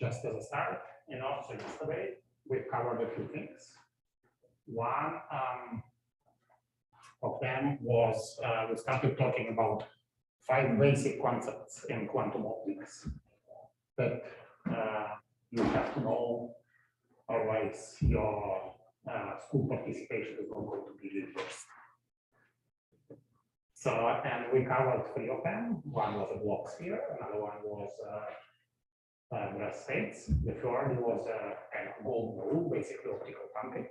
just as a start, so yesterday we've covered a few things. One of them was we started talking about 5 basic concepts in quantum optics that you have to know, otherwise your school participation is not going to be reversed. So, and we covered 3 of them. One was a Bloch sphere, another one was brass states. The third was a kind of golden rule, basically optical pumping.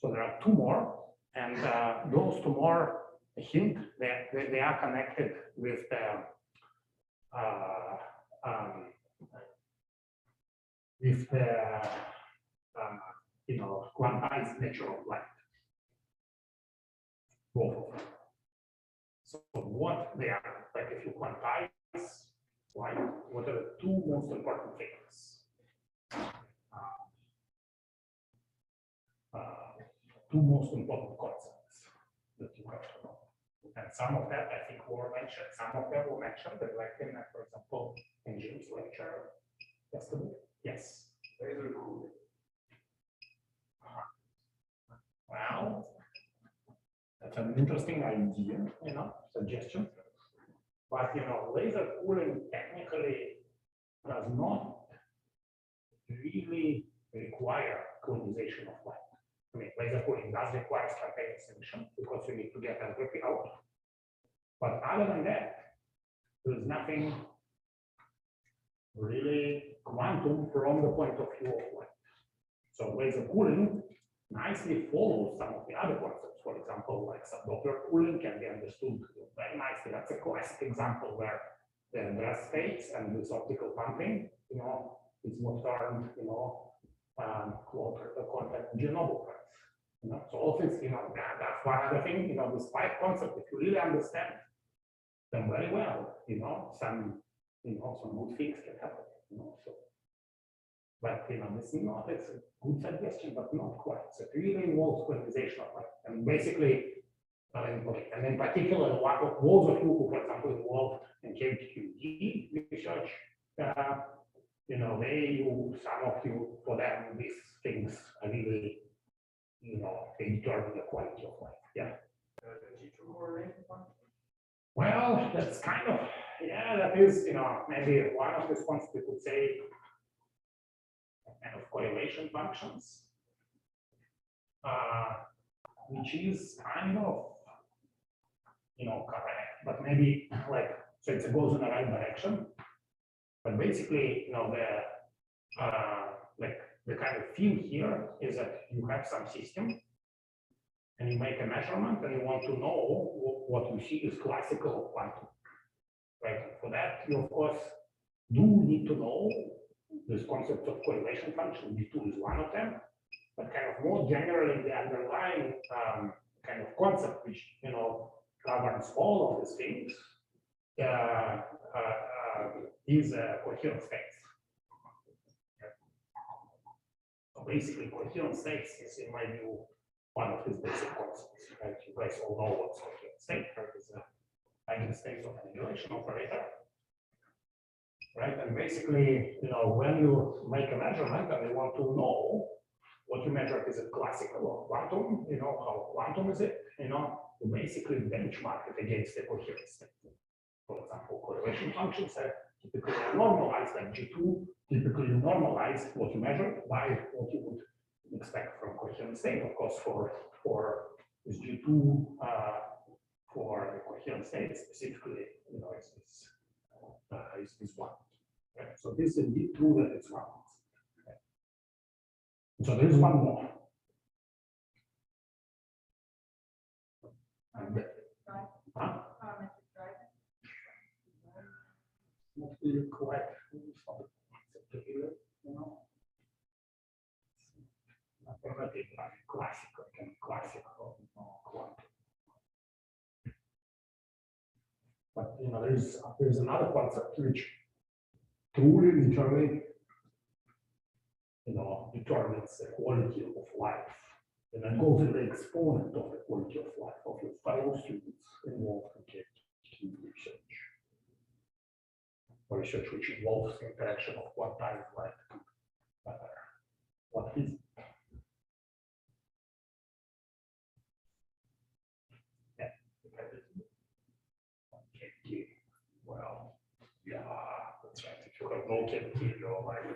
So there are 2 more, and those 2 more, a hint, they are connected with the quantized nature of light. Both of them. So what they are, like if you quantize light, what are the 2 most important things? 2 most important concepts that you have to know. And some of that I think were mentioned. Some of them were mentioned, like in, for example, in Jim's lecture yesterday. Yes. Laser cooling. Well, that's an interesting idea, suggestion. But laser cooling technically does not really require coolization of light. I mean, laser cooling does require spontaneous emission because you need to get entropy out. But other than that, there is nothing really quantum from the point of view of light. So laser cooling nicely follows some of the other concepts. For example, like subdoppler cooling can be understood very nicely. That's a classic example where the brass states and this optical pumping, is what termed, quantum Chernobyl. So all things, that's one other thing, these 5 concepts, if you really understand them very well, some good things can happen, so. But, this is not, it's a good suggestion, but not quite. So it really involves quantization of light. And basically, and in particular, a lot of those of you who, for example, involved in KQD research, some of you, for them, these things are really, they determine the quality of light. Yeah. Well, that's kind of, that is, maybe one of the responses we could say, kind of correlation functions, which is kind of, correct, but maybe so it goes in the right direction. But basically, the kind of theme here is that you have some system and you make a measurement and you want to know what you see is classical or quantum, right? And for that, you of course do need to know this concept of correlation function. G2 is one of them, but kind of more generally, the underlying kind of concept which governs all of these things is coherent states. So basically, coherent states is, in my view, one of these basic concepts. Right? You guys all know what's coherent state, right? It's an eigenstate of an annihilation operator. Right, and basically, when you make a measurement and you want to know what you measure, is it classical or quantum, how quantum is it, you basically benchmark it against the coherent state. For example, correlation functions are typically normalized, like G2, typically you normalize what you measure by what you would expect from coherent state. Of course, for this G2, for the coherent state specifically, is one. Right? So this is indeed true that it's one. Okay. So there is one more. And, not really quite mathematic, classical, quantum. But there's another concept which truly literally determines the quality of life, and then goes to the exponent of the quality of life of your fellow students involved in KQD research. research which involves the interaction of quantized light matter. What is it? Yeah. Okay. Well, yeah, that's right. If you have no cavity, you're like,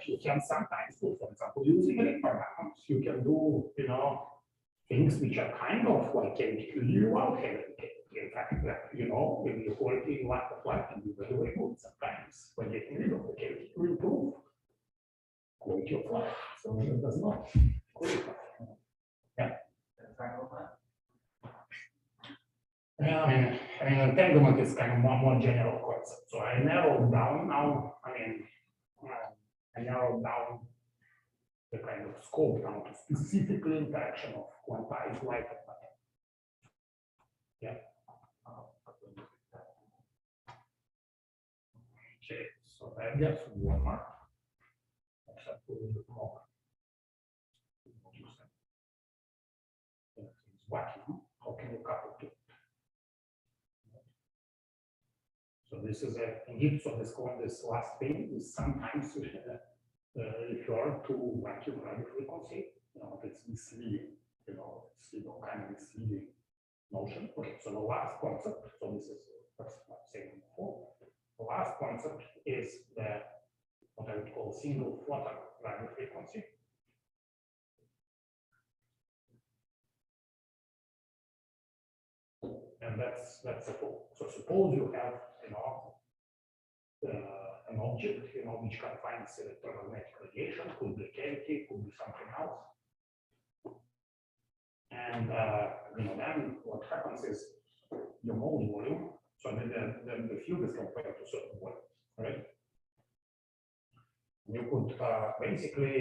you can sometimes do, for example, using Rydberg, you can do, things which are kind of like cavity without having cavity. In fact, the quality of light can be very, very good sometimes. When getting rid of the cavity, will improve quality of life. So it does not qualify. Yeah. Entanglement is kind of more general concept. So I narrowed down now, I narrowed down the kind of scope down to specifically interaction of quantized light and matter. Yeah. Okay, so I guess one more. Except a little bit more. It's wacky. How can you couple two? So this is indeed, so this last thing is sometimes referred to vacuum radio frequency. It's misleading, it's kind of misleading notion. Okay, so the last concept, so this is what I'm saying before. The last concept is what I would call single photon radio frequency. And that's a full. So suppose you have an object which confines electromagnetic radiation, could be cavity, could be something else. And then what happens is your mode volume, so then the field is compared to certain volume, right? You could basically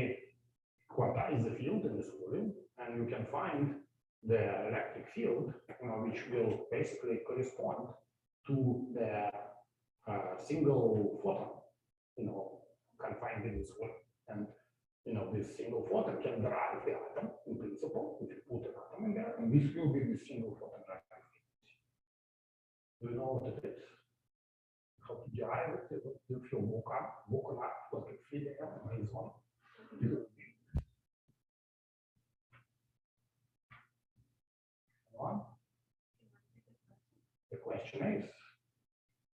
quantize the field in this volume, and you can find the electric field, which will basically correspond to the single photon, confined in this volume. And this single photon can drive the atom in principle if you put an atom in there, and this will be the single photon drive frequency. Do you know what it is? How to derive it? If you woken up like a 3 a.m. and is on. The question is,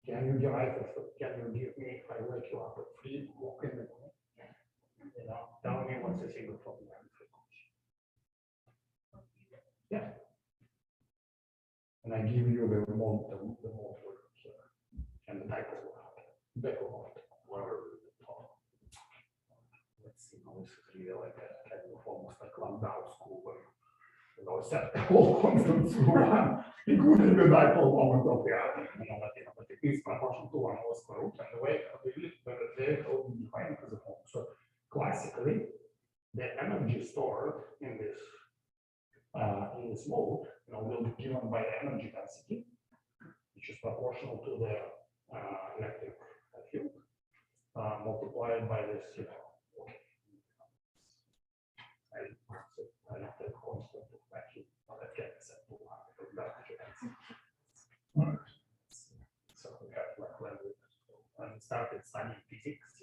can you derive it? Can you give me, if I wake you up at 3, walk in the morning, tell me what's the single photon frequency? Yeah. And I give you the mode here, and the dipole whatever. Let's see, now this is really like a kind of almost like Landau school where set all constants to one, including the dipole moment of the atom. But it is proportional to 1 over square root, and the way they will be defined as a form. So classically, the energy stored in this mode, will be given by the energy density, which is proportional to the electric field, multiplied by this, electric constant of vacuum. That can be set to 1 because that So we have like when we started studying physics,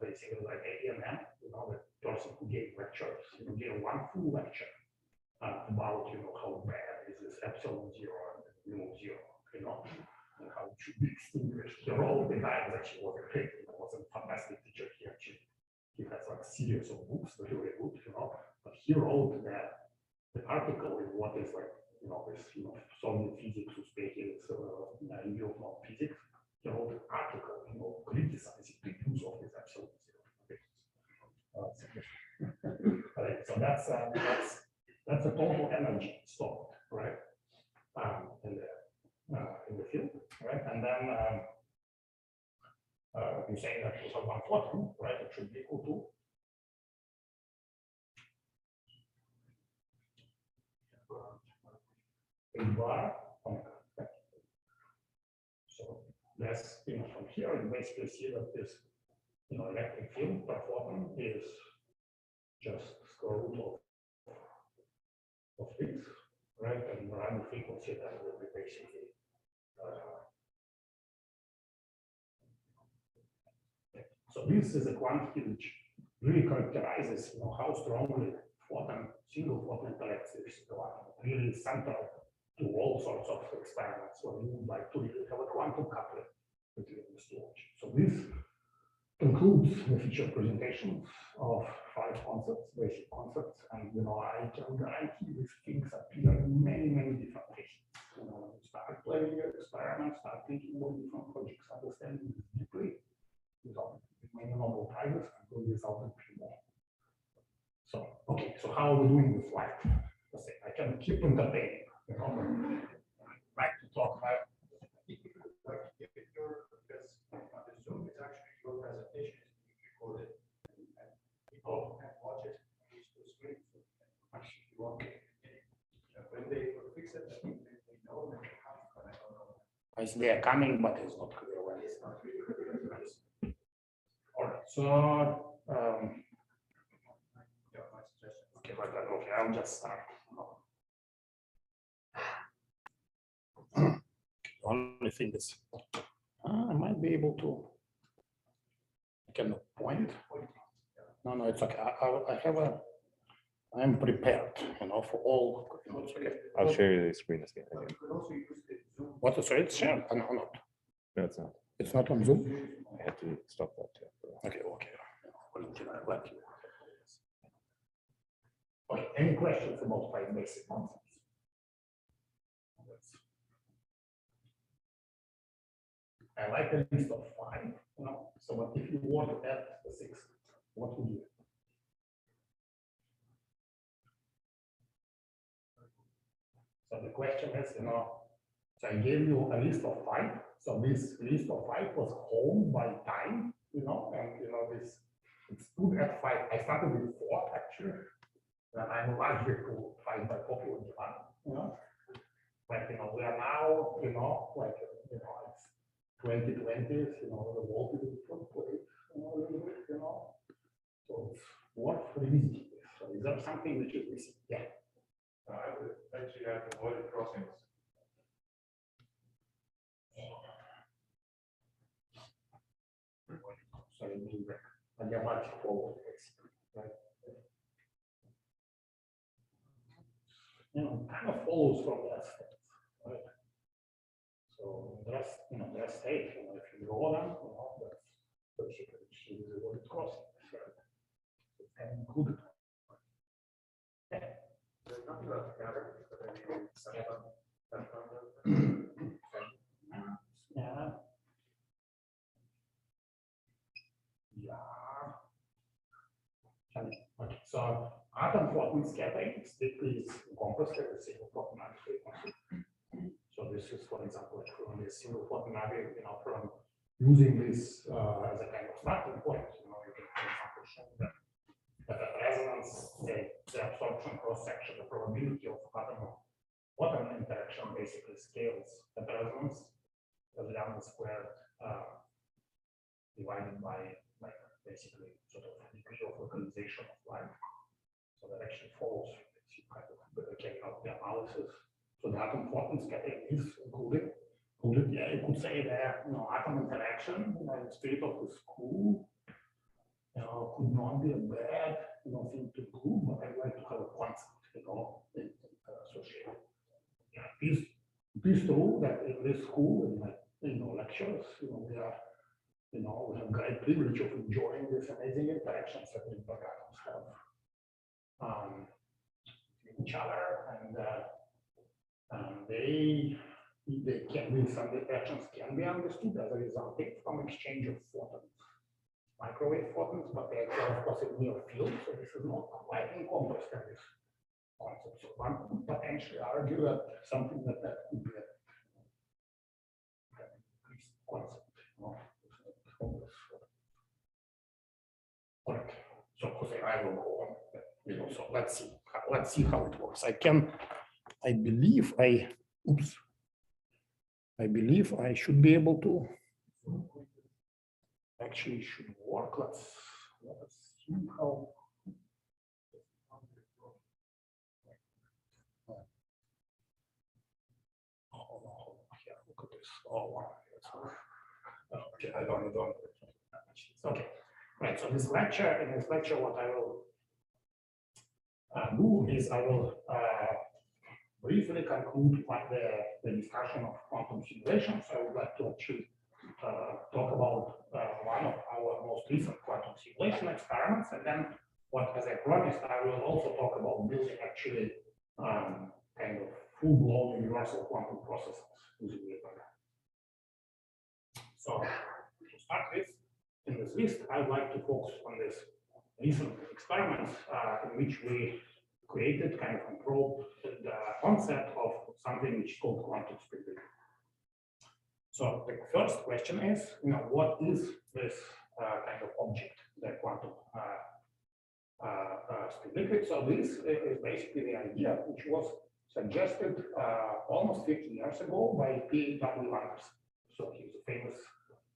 basically like ITAMP, the person who gave lectures, gave one full lecture about how bad is this epsilon zero and mu zero, and how it should be extinguished. He wrote the guy that she was a great, was a fantastic teacher. He has like series of books, very good, but he wrote the article in what is like, this, Soviet physics who speaking review of physics. He wrote an article, criticizing the use of this epsilon zero. Right, so that's a total energy stored, right, in the field, right, and then you say that you have 1 photon, right? It should be equal to a bar omega. So that's from here you basically see that this electric field per photon is just square root of this, right? And random frequency that will be basically so this is a quantity which really characterizes, how strongly single photon interacts with the one, really central to all sorts of experiments where you would like to really have a quantum coupling between these two objects. So this concludes the feature presentation of 5 concepts, basic concepts, and I can guarantee these things appear in many, many different cases. Start playing your experiments, start thinking about different projects, understanding this deeply, resulting in many Nobel Prizes, and will result in few more. So, okay, so how are we doing this slide? Let's say I can keep entertaining. I like to talk about. If you're, because on the Zoom, it's actually your presentation is being recorded, and people can watch it on these 2 screens. Actually, you want when they fix it, they know that how to connect. They are coming, but it's not clear when. It's not really clear. All right, so okay, okay, I'll just start. The only thing is, I might be able to. I can point. No, it's okay. I have a. I'm prepared, for all. It's okay. I'll share the screen again. What? Sorry, it's shared. No, not. No, it's not. It's not on Zoom. I had to stop that. Yeah. Okay. Okay. Any questions about 5 basic concepts? I like a list of 5. So, but if you want to add the 6th, what would you? So the question is, so I gave you a list of 5. So this list of 5 was honed by time, and this it's good at 5. I started with 4 actually. Then I'm largely to 5 by popular demand, But we are now, it's 2020s, the world is in different place, a little bit, So it's worth revisiting this. So is there something which is missing? Yeah. I would actually have avoided crossings. Sorry, adiabatic forward, basically, right? Kind of follows from that state, right? So the rest state, if you draw them, that's basically the word crossing, right? So it can include it. There's nothing about the pattern, but I mean, Okay, so atom photon scattering strictly is compressed at a single photon frequency. So this is, for example, from a single photon from using this as a kind of starting point. You can, for example, show that at resonance, the absorption cross section, the probability of atom interaction basically scales at resonance as lambda squared divided by basically sort of degree of localization of light. So that actually follows kind of carrying out the analysis. So the atom photon scattering is included. Yeah, you could say that atom interaction in the state of the school could not be a bad thing to do, but I'd like to have a concept associated. Yeah, it is true that in this school, in my lectures, we are we have great privilege of enjoying these amazing interactions that Rydberg atoms have with each other, and they can be, some interactions can be understood as a result from exchange of photons, microwave photons, but they are of course in near field, so this is not quite encompassed in this concept. So one could potentially argue that something that could be a concept. All right. So Jose, I will go on. So let's see how it works. I believe I should be able to. Actually, should work. Let's see how. Oh, okay, I don't. Okay, right. So in this lecture, what I will do is I will briefly conclude the discussion of quantum simulations. I would like to actually talk about one of our most recent quantum simulation experiments, and then, what as I promised, I will also talk about building actually kind of full-blown universal quantum processors using Rydberg. So to start with, in this list, I would like to focus on this recent experiment in which we created kind of control the concept of something which is called quantum stability. So the first question is, what is this kind of object, the quantum stability? So this is basically the idea which was suggested almost 50 years ago by P.W. Anderson. So he's a famous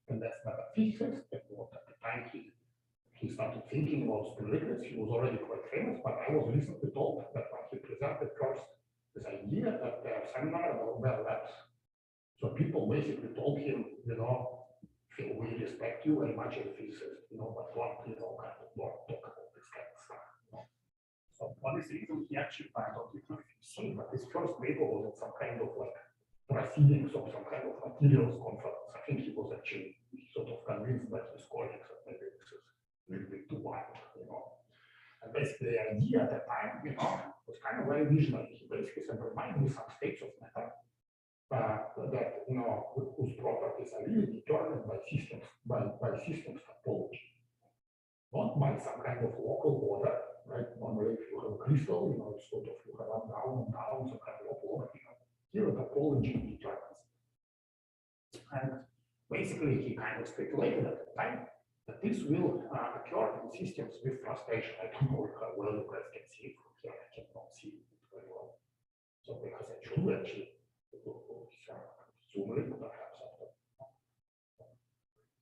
condensed matter physicist. At the time he started thinking about stabilities, he was already quite famous, but I was recently told that when he presented first this idea at the seminar about Bell Labs, so people basically told him, Phil, we respect you very much as a physicist, but don't, kind of don't talk about this kind of stuff. So for this reason, he actually found out, but his first paper was at some kind of like proceedings of some kind of materials conference. I think he was actually sort of convinced by his colleagues that maybe this is a little bit too wild, And basically the idea at that time, was kind of very visionary. He basically said, remind me some states of matter that, whose properties are really determined by systems, by systems topology. Not by some kind of local order, right? Normally, if you have a crystal, it's sort of, you have up, down, some kind of local order. Here, topology determines. And basically, he kind of speculated at the time that this will occur in systems with frustration. I don't know how well you guys can see it from here. I cannot see it very well. So because I should actually zoom in, perhaps after.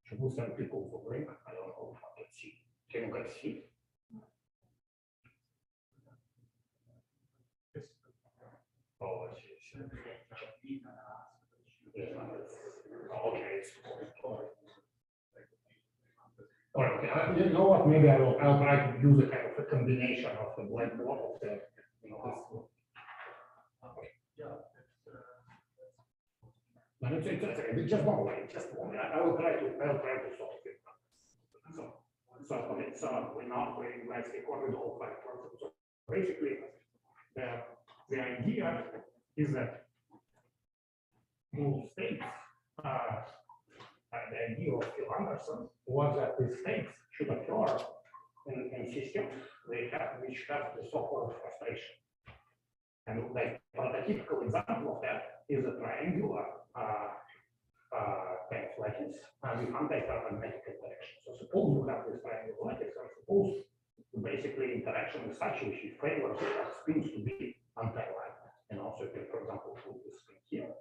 Should we send people for link? I don't know if I can see. Can you guys see? Yes. Oh, I see. Yeah, okay. Okay. You know what? Maybe I'll try to use a kind of a combination of the blackboard of the, this. No, it's okay. Just one way. I will try to solve it. So we now recorded all 5 concepts. So basically, the idea is that states, the idea of Phil Anderson was that the states should occur in systems which have the so-called frustration. And the prototypical example of that is a triangular kind of lattice with anti-paramagnetic interaction. So suppose you have this triangular lattice, and suppose basically interaction is such which favors spins to be anti-aligned. So you can, for example, put this spin here,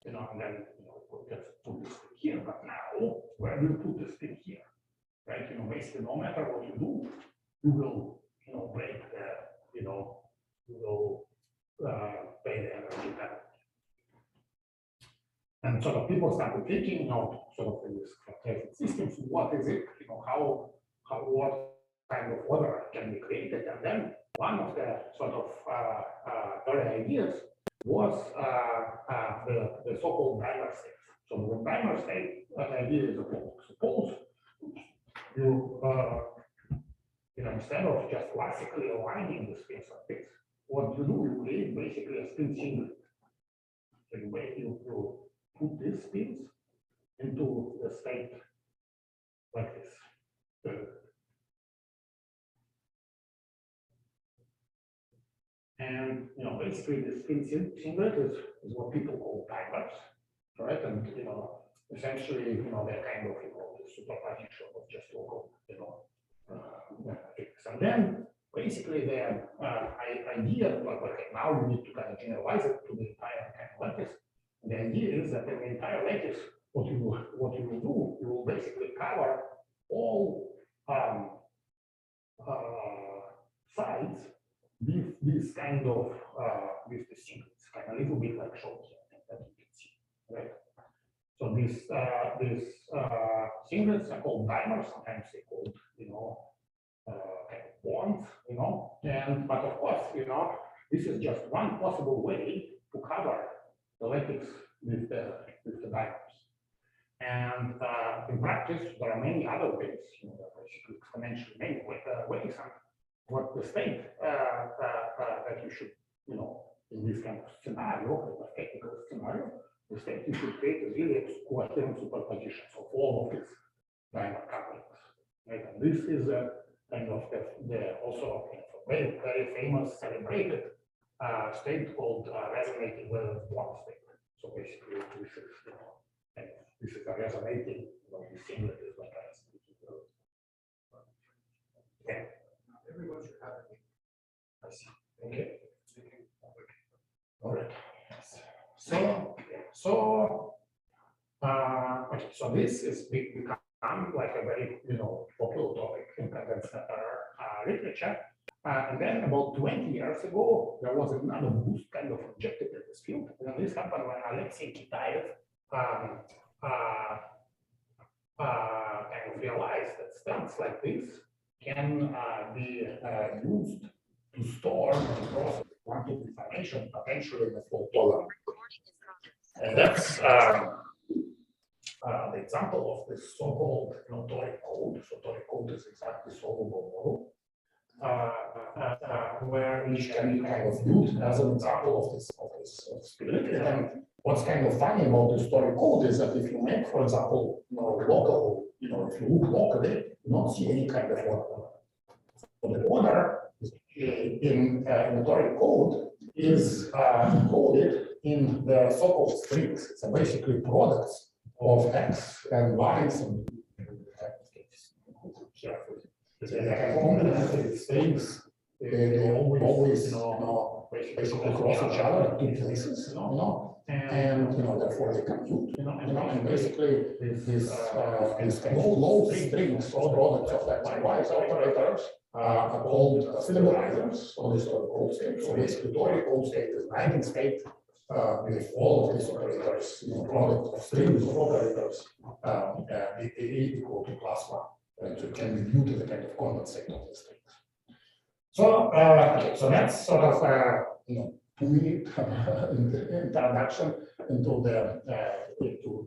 and then you can put this spin here. But now, where do you put the spin here? Right? Basically, no matter what you do, you will, break the, you will pay the energy penalty. And sort of people started thinking, sort of in this quantitative systems, what is it? What kind of order can be created? And then one of the sort of early ideas was the so-called dimer state. So the dimer state idea is suppose you instead of just classically aligning the spins like this, what you do, you create basically a spin singlet. So you put these spins into the state like this. And basically the spin singlet is what people call timers, right? And essentially they're kind of the superposition of just local things. And then basically the idea, okay, now you need to kind of generalize it to the entire kind of lattice. The idea is that in the entire lattice, what you will do, you will basically cover all sides with this kind of with the singlets, kind of a little bit like short here that you can see, right? So these singlets are called dimers, sometimes they called, kind of bonds, and but of course, this is just one possible way to cover the lattice with the dimers. And in practice, there are many other ways, basically exponentially many ways. And what the state that you should, in this kind of scenario, a technical scenario, the state you should create is really coherent superpositions of all of these dimer couplings. Right? And this is a kind of the also kind of a very, very famous celebrated state called resonating well one state. So basically, this is, and this is a resonating, the singlet is like a resonating well. Okay. Everyone should have it. I see. Okay. All right. Okay, so this is become like a very, popular topic in condensed matter literature. And then about 20 years ago, there was another boost kind of injected in this field. And this happened when Alexei Kitaev kind of realized that stamps like this can be used to store and process quantum information potentially in a fault tolerant. And that's the example of this so-called toric code. So toric code is exactly solvable model, where which can be kind of used as an example of this stability. And what's kind of funny about this toric code is that if you make, for example, local, if you look locally, you don't see any kind of order. So the order in the toric code is encoded in the so-called strings. It's basically products of x and y's and complementary strings. They always basically cross each other in two places, and therefore they compute, and basically these closed strings or products of x and y's operators are called stabilizers on this toric state. So basically, toric code state is an eigenstate with all of these operators, product of strings of operators equal to +1. And so it can be viewed as a kind of condensate of the strings. So, so that's sort of 2-minute introduction into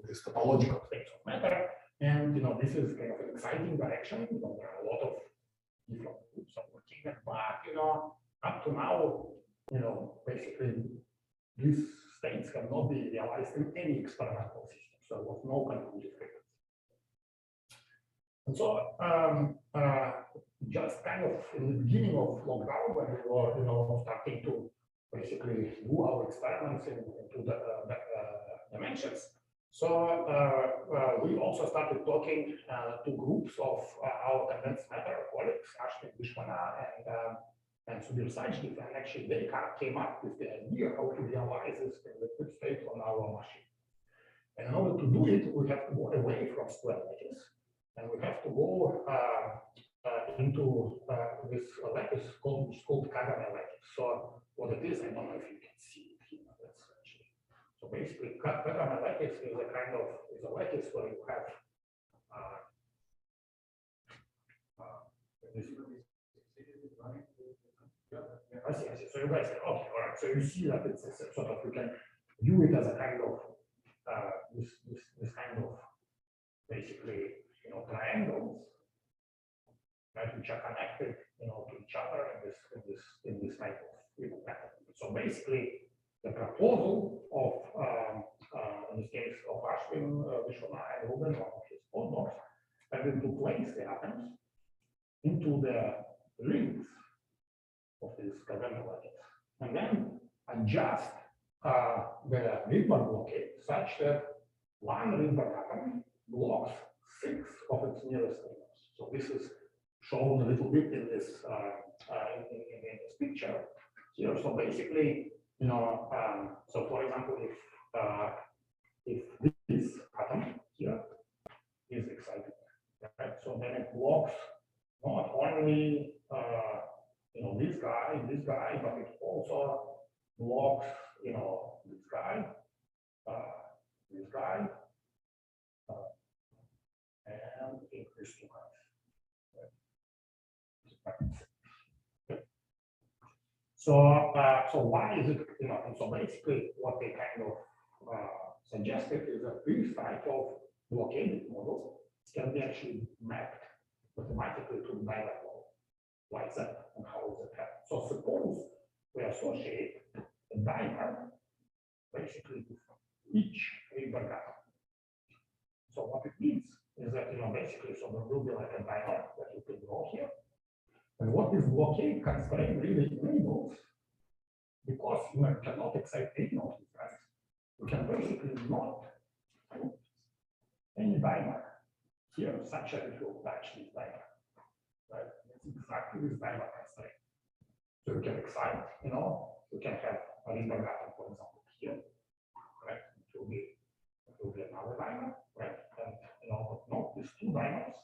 this topological states of matter. And this is kind of an exciting direction. There are a lot of different groups are working at, but up to now, basically these states cannot be realized in any experimental system. So there was no conclusive evidence. And so just kind of in the beginning of lockdown, when we were starting to basically do our experiments into the dimensions. So we also started talking to groups of our condensed matter colleagues, Ashwin Vishwana and Sudhir Sajdev, and actually they came up with the idea how to realize this in liquid state on our machine. And in order to do it, we have to go away from square lattice, and we have to go into this lattice called kagome lattice. So what it is, I don't know if you can see it here. That's actually, so basically, kagome lattice is a kind of lattice where you have this. I see. So you guys say, okay, all right. So you see that it's a sort of, you can view it as a kind of this kind of basically triangles, right, which are connected to each other in this type of pattern. So basically, the proposal of in this case of Ashwin Vishwana and Lukin, one of his postdocs, have been to place the atoms into the rings of this kagome lattice, and then adjust the Rydberg blockade such that one Rydberg atom blocks 6 of its nearest neighbors. So this is shown a little bit in this in this picture here. So basically, so for example, if this atom here is excited, right? So then it blocks not only this guy, but it also blocks this guy, these two guys. So, so why is it, and so basically what they kind of suggested is that this type of blockaded model can be actually mapped mathematically to the Dynamical. Why is that and how is it happen? So suppose we associate the dimer basically with each Rydberg atom. So what it means is that, basically, so there will be like a dimer that you can draw here. And what this blockade constraint really enables, because you cannot excite any of these guys, you can basically not put any dimer here such that it will touch this dimer. Right? It's exactly this dimer constraint. So you can excite, you can have a Rydberg atom, for example, here. Right? It will be another dimer, right? And but no, these two dimers,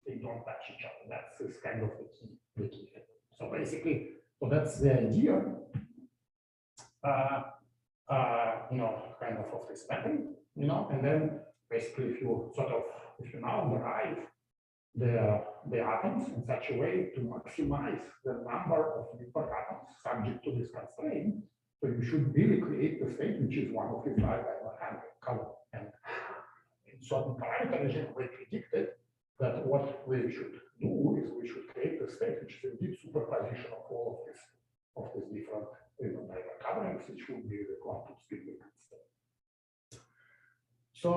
they don't touch each other. That's kind of the key thing. So basically, so that's the idea, kind of this mapping, and then basically if you now derive the atoms in such a way to maximize the number of Rydberg atoms subject to this constraint, so you should really create the state which is one of these dimer column. And in certain parameter regime, we predicted that what we should do is we should create the state which is indeed superposition of all of these different dimer coverings, which would be the quantum speed state. So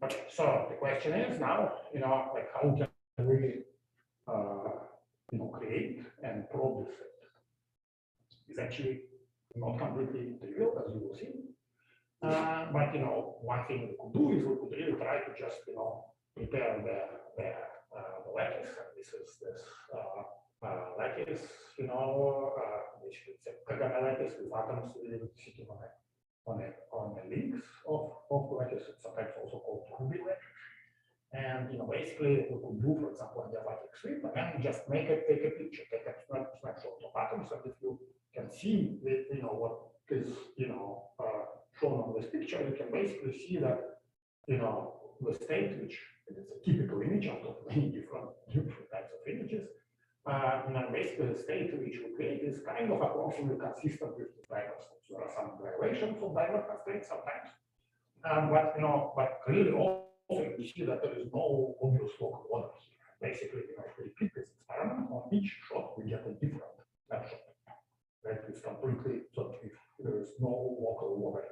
okay, so the question is now, like how can we create and probe this state? It's actually not completely trivial, as you will see. But one thing we could do is we could really try to just prepare the lattice. And this is this lattice, basically it's a kagome lattice with atoms sitting on the links of the lattice. It's sometimes also called qubit lattice. And basically we could do, for example, adiabatic sweep and just take a picture, take a snapshot of atoms, and if you can see what is shown on this picture, you can basically see that the state, which is a typical image out of many different types of images, basically the state which we create is kind of approximately consistent with the dimer states. There are some gyrations of dimer constraints sometimes, but really also you see that there is no obvious local order here. Basically, if we repeat this experiment on each shot, we get a different snapshot. Right? It's completely so if there is no local order.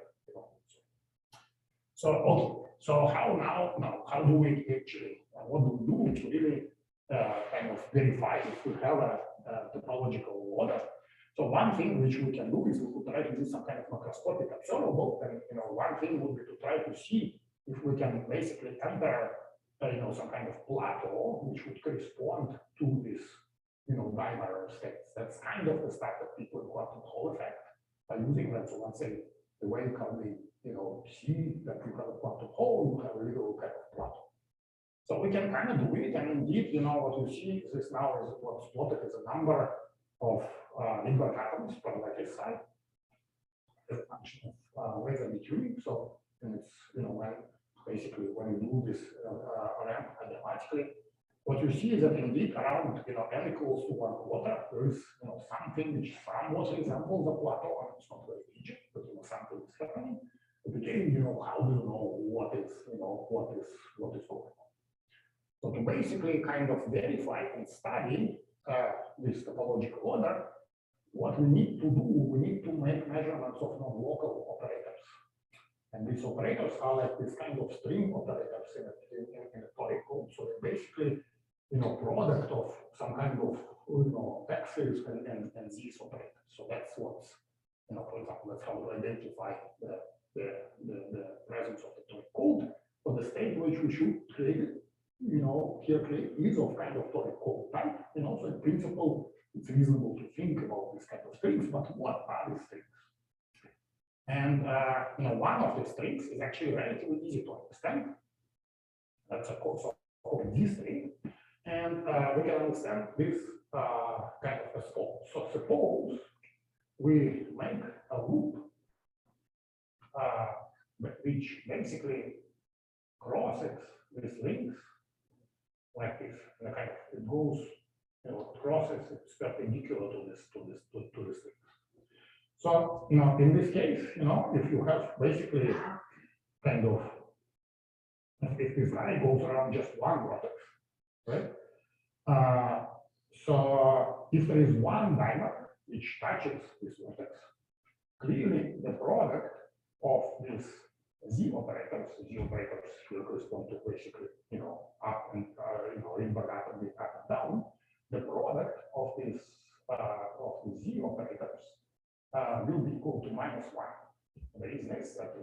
So okay, so how do we actually, what do we do to really kind of verify if we have a topological order? So one thing which we can do is we could try to do some kind of macroscopic observable, and one thing would be to try to see if we can basically enter some kind of plateau which would correspond to this dimer states. That's kind of the stuff that people in quantum Hall effect are using. That so once the way how they see that you have a quantum Hall, you have a little kind of plateau. So we can kind of do it, and indeed, what you see is this now is what's plotted as a number of Rydberg atoms per lattice side as a function of laser detuning. So it's when basically when you do this ramp mathematically, what you see is that indeed around n equals to 1/4, there is something which somewhat resembles a plateau, and it's not very rigid, but something is happening. But again, how do you know what is going on? So to basically kind of verify and study this topological order, what we need to do, we need to make measurements of non-local operators. And these operators are like this kind of string operators in a toric code. So they're basically, product of some kind of, X's and Z's operators. So that's what's, for example, that's how we identify the presence of the toric code. So the state which we should create, here create is of kind of toric code type. So in principle, it's reasonable to think about this kind of strings, but what are these strings? And one of the strings is actually relatively easy to understand. That's a so-called Z string, and we can understand this kind of as follows. So suppose we make a loop which basically crosses these links like this, and a kind of it goes, crosses, it's perpendicular to this link. So, in this case, if you have basically kind of, if this guy goes around just one vertex, right? So if there is one dimer which touches this vertex, clearly the product of these Z operators will correspond to basically, up and, Rydberg up and down. The product of these of the Z operators will be equal to -1. The reason is that,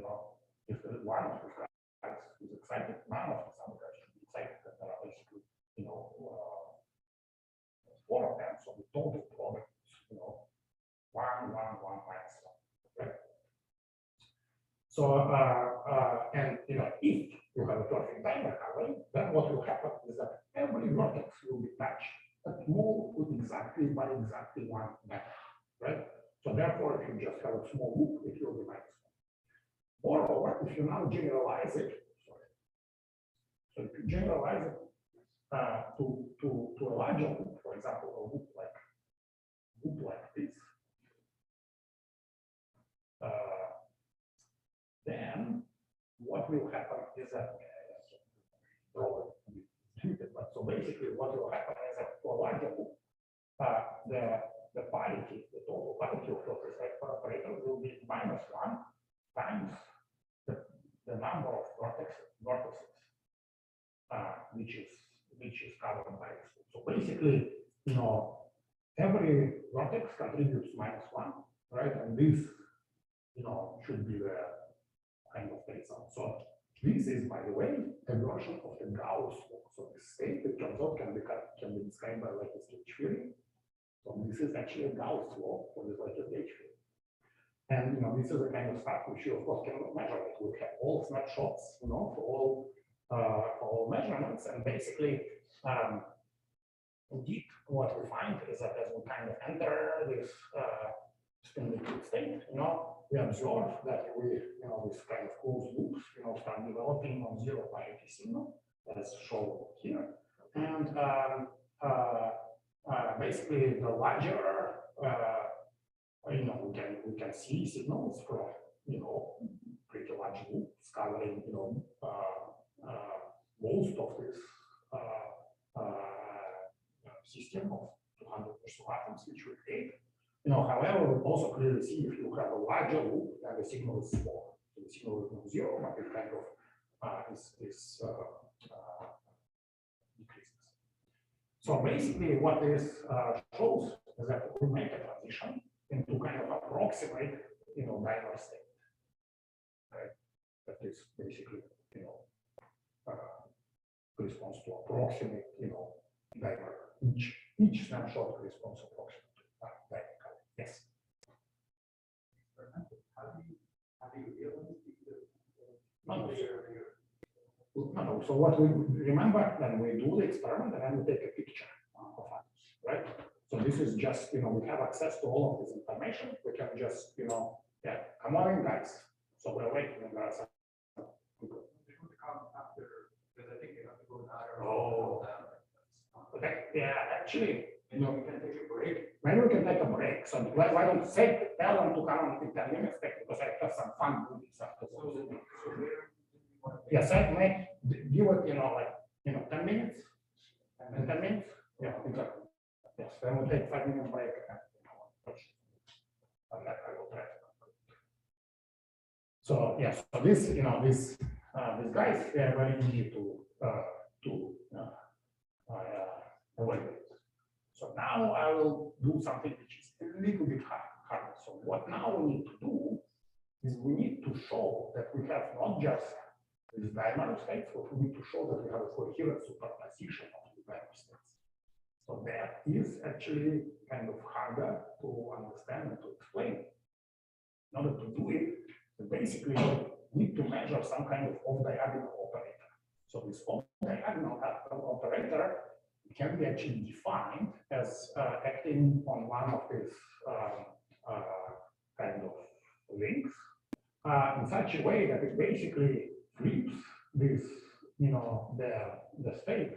if one of these guys is excited, none of these other guys should be excited. That there are basically, four of them. So the total product is, 1, 1, 1, -1. Okay. So, and if you have a perfect dimer covering, then what will happen is that every vertex will be touched at more with exactly one dimer, right? So therefore, if you just have a small loop, it will be -1. Moreover, if you now generalize it, so if you generalize it to a larger loop, for example, a loop like this, then what will happen is that, but so basically what will happen is that for a larger loop, the parity, the total parity of your precise operators will be -1 times the number of vertices, which is covered by this loop. So basically, every vertex contributes -1, right? And this, should be the kind of result. So this is, by the way, a version of the Gauss law. So the state, it turns out, can be described by lattice gauge theory. So this is actually a Gauss law for this lattice gauge theory. And this is the kind of stuff which you of course cannot measure. It will have all snapshots, for all measurements. And basically, indeed, what we find is that as we kind of enter this spin liquid state, we observe that this kind of closed loops, start developing on zero parity signal, as shown here. And basically, the larger, we can see signals from, pretty large loops covering, most of this system of 200 or so atoms which we create. However, we also clearly see if you have a larger loop, then the signal is small. So the signal is not zero, but it kind of decreases. So basically, what this shows is that we make a transition into kind of approximate, dimer state. Right? That is basically, corresponds to approximate, dimer. Each snapshot corresponds approximately Dynamical. Yes. How do you realize No. So what we remember, then we do the experiment and then we take a picture of atoms, right? So this is just, we have access to all of this information. We can just, come on in, guys. So we're waiting and there are some people. Because I think you have to go higher. Okay, yeah, actually, We can take a break. maybe we can take a break. So why don't tell them to come in 10 minutes because I have some fun movies afterwards. Yeah, so make give it, 10 minutes. And 10 minutes? Yeah, exactly. Yes, then we'll take 5 minutes break. And that I will try. So yes, so this, these guys, they are very easy to evaluate. So now I will do something which is a little bit harder. So what now we need to do is we need to show that we have not just these dimer states, but we need to show that we have a coherent superposition of the dimer states. So that is actually kind of harder to understand and to explain. In order to do it, we basically need to measure some kind of off-diagonal operator. So this off-diagonal operator can be actually defined as acting on one of these kind of links in such a way that it basically flips this the state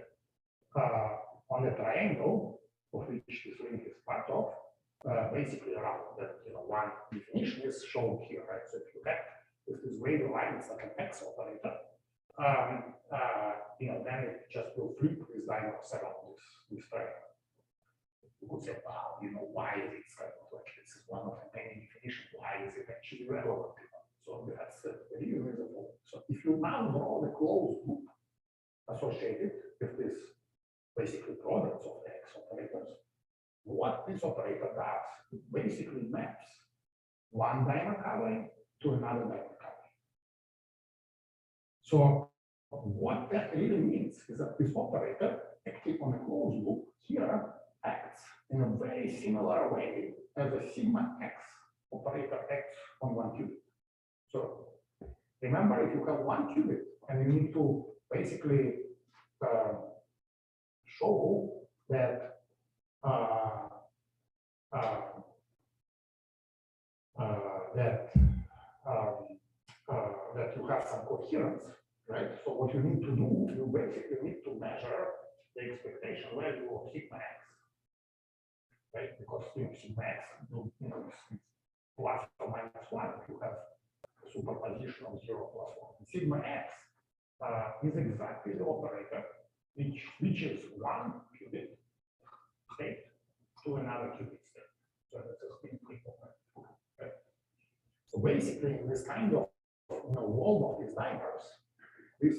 on the triangle of which this link is part of, basically around that, one definition is shown here, right? So if you have this wave line, it's like an X operator, then it just will flip with dynamics around this triangle. You could say, wow, why is it kind of like this is one of the many definitions, why is it actually relevant? So that's the reason is the following. So if you now draw the closed loop associated with this basically products of the X operators, what this operator does, it basically maps one diamond covering to another diamond covering. So what that really means is that this operator acting on a closed loop here acts in a very similar way as a sigma X operator acts on one qubit. So remember, if you have one qubit and you need to basically show that that you have some coherence, right? So what you need to do, you basically need to measure the expectation value of sigma X, right? Because sigma X, is plus or minus 1. You have a superposition of 0 plus 1. And sigma X is exactly the operator which switches one qubit state to another qubit state. So that's a spin flip operator. Okay? So basically, in this kind of wall of these dimers, this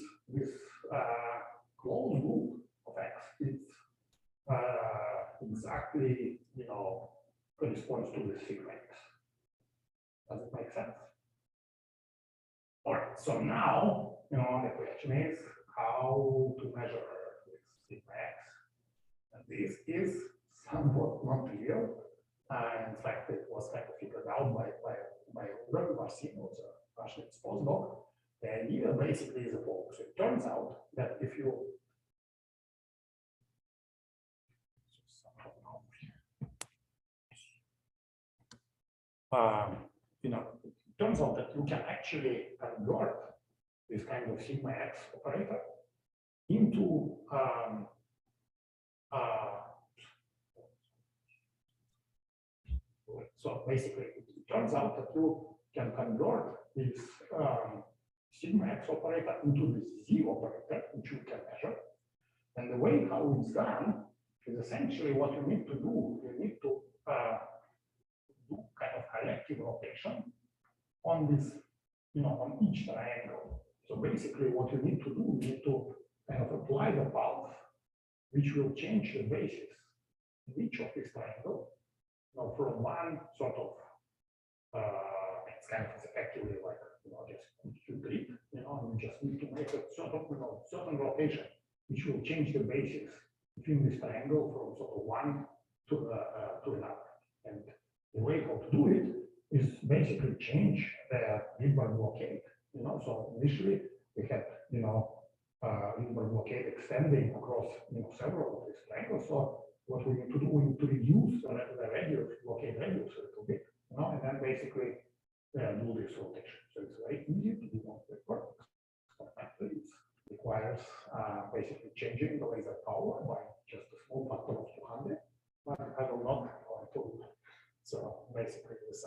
closed loop of X is exactly corresponds to the sigma X. Does it make sense? All right. So now the question is how to measure this sigma X. And this is somewhat non-trivial. In fact, it was kind of figured out by Rydberg was partially possible. The idea basically is a following. So it turns out that if you it turns out that you can actually convert this kind of sigma X operator into so basically it turns out that you can convert this sigma X operator into the Z operator, which you can measure. And the way how it's done is essentially what you need to do. You need to do kind of collective rotation on this, on each triangle. So basically what you need to do, you need to kind of apply the pulse, which will change the basis in each of these triangles. From one sort of, it's kind of effectively like, just qubit, and you just need to make a sort of, certain rotation, which will change the basis between this triangle from sort of one to another. And the way how to do it is basically change the Rydberg blockade. So initially we had, Rydberg blockade extending across, several of these triangles. So what we need to do, we need to reduce the radius, blockade radius a little bit, and then basically do this rotation. So it's very easy to do on paper. It requires basically changing the laser power by just a small factor of 200, but I will not go into. So basically, this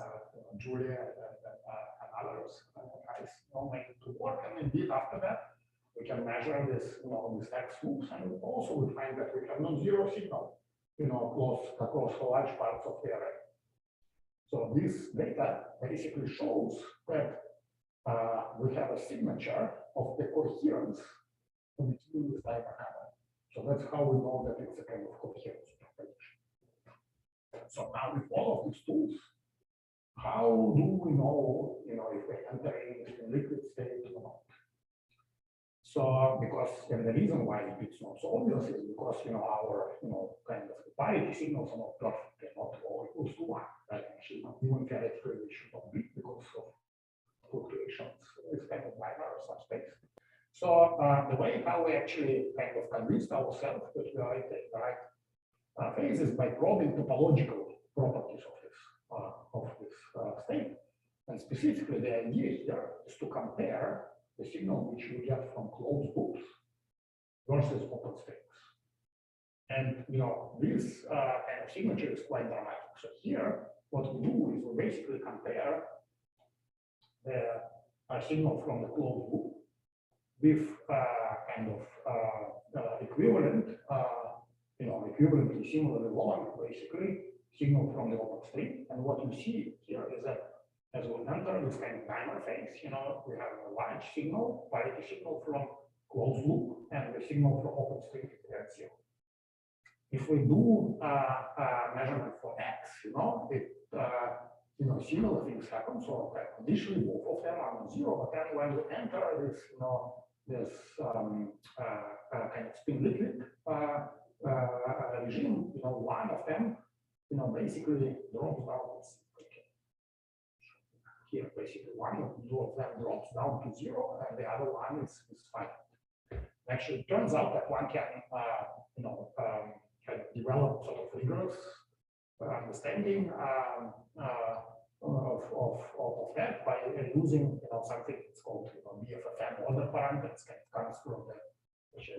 Julia and others guys make it to work, and indeed after that we can measure this, this X loops, and also we find that we have non-zero signal, across large parts of the array. So this data basically shows that we have a signature of the coherence between this diagram. So that's how we know that it's a kind of coherence propagation. So now with all of these tools, how do we know, if we're entering in liquid state or not? So and the reason why it's not so obvious is because our kind of parity signals are not perfect, they're not all equals to 1. Right? Actually, even theoretically they should not be because of fluctuations. It's kind of binary subspace. So the way how we actually kind of convinced ourselves that we are in the right phase is by probing topological properties of this state. And specifically, the idea here is to compare the signal which we get from closed loops versus open states. And this kind of signature is quite dramatic. So here, what we do is we basically compare the signal from the closed loop with kind of equivalent, equivalently similarly long, basically, signal from the open state. And what you see here is that as we enter this kind of timer phase, we have a large signal, parity signal from closed loop, and the signal from open state is at zero. If we do measurement for X, similar things happen. So initially both of them are on zero, but then when we enter this, this kind of spin liquid regime, one of them, basically drops down. Here, basically, one of them drops down to zero, and the other one is fine. Actually, it turns out that one can, kind of develop sort of rigorous understanding of that by using, something that's called, BFFM order parameters. Kind of comes from the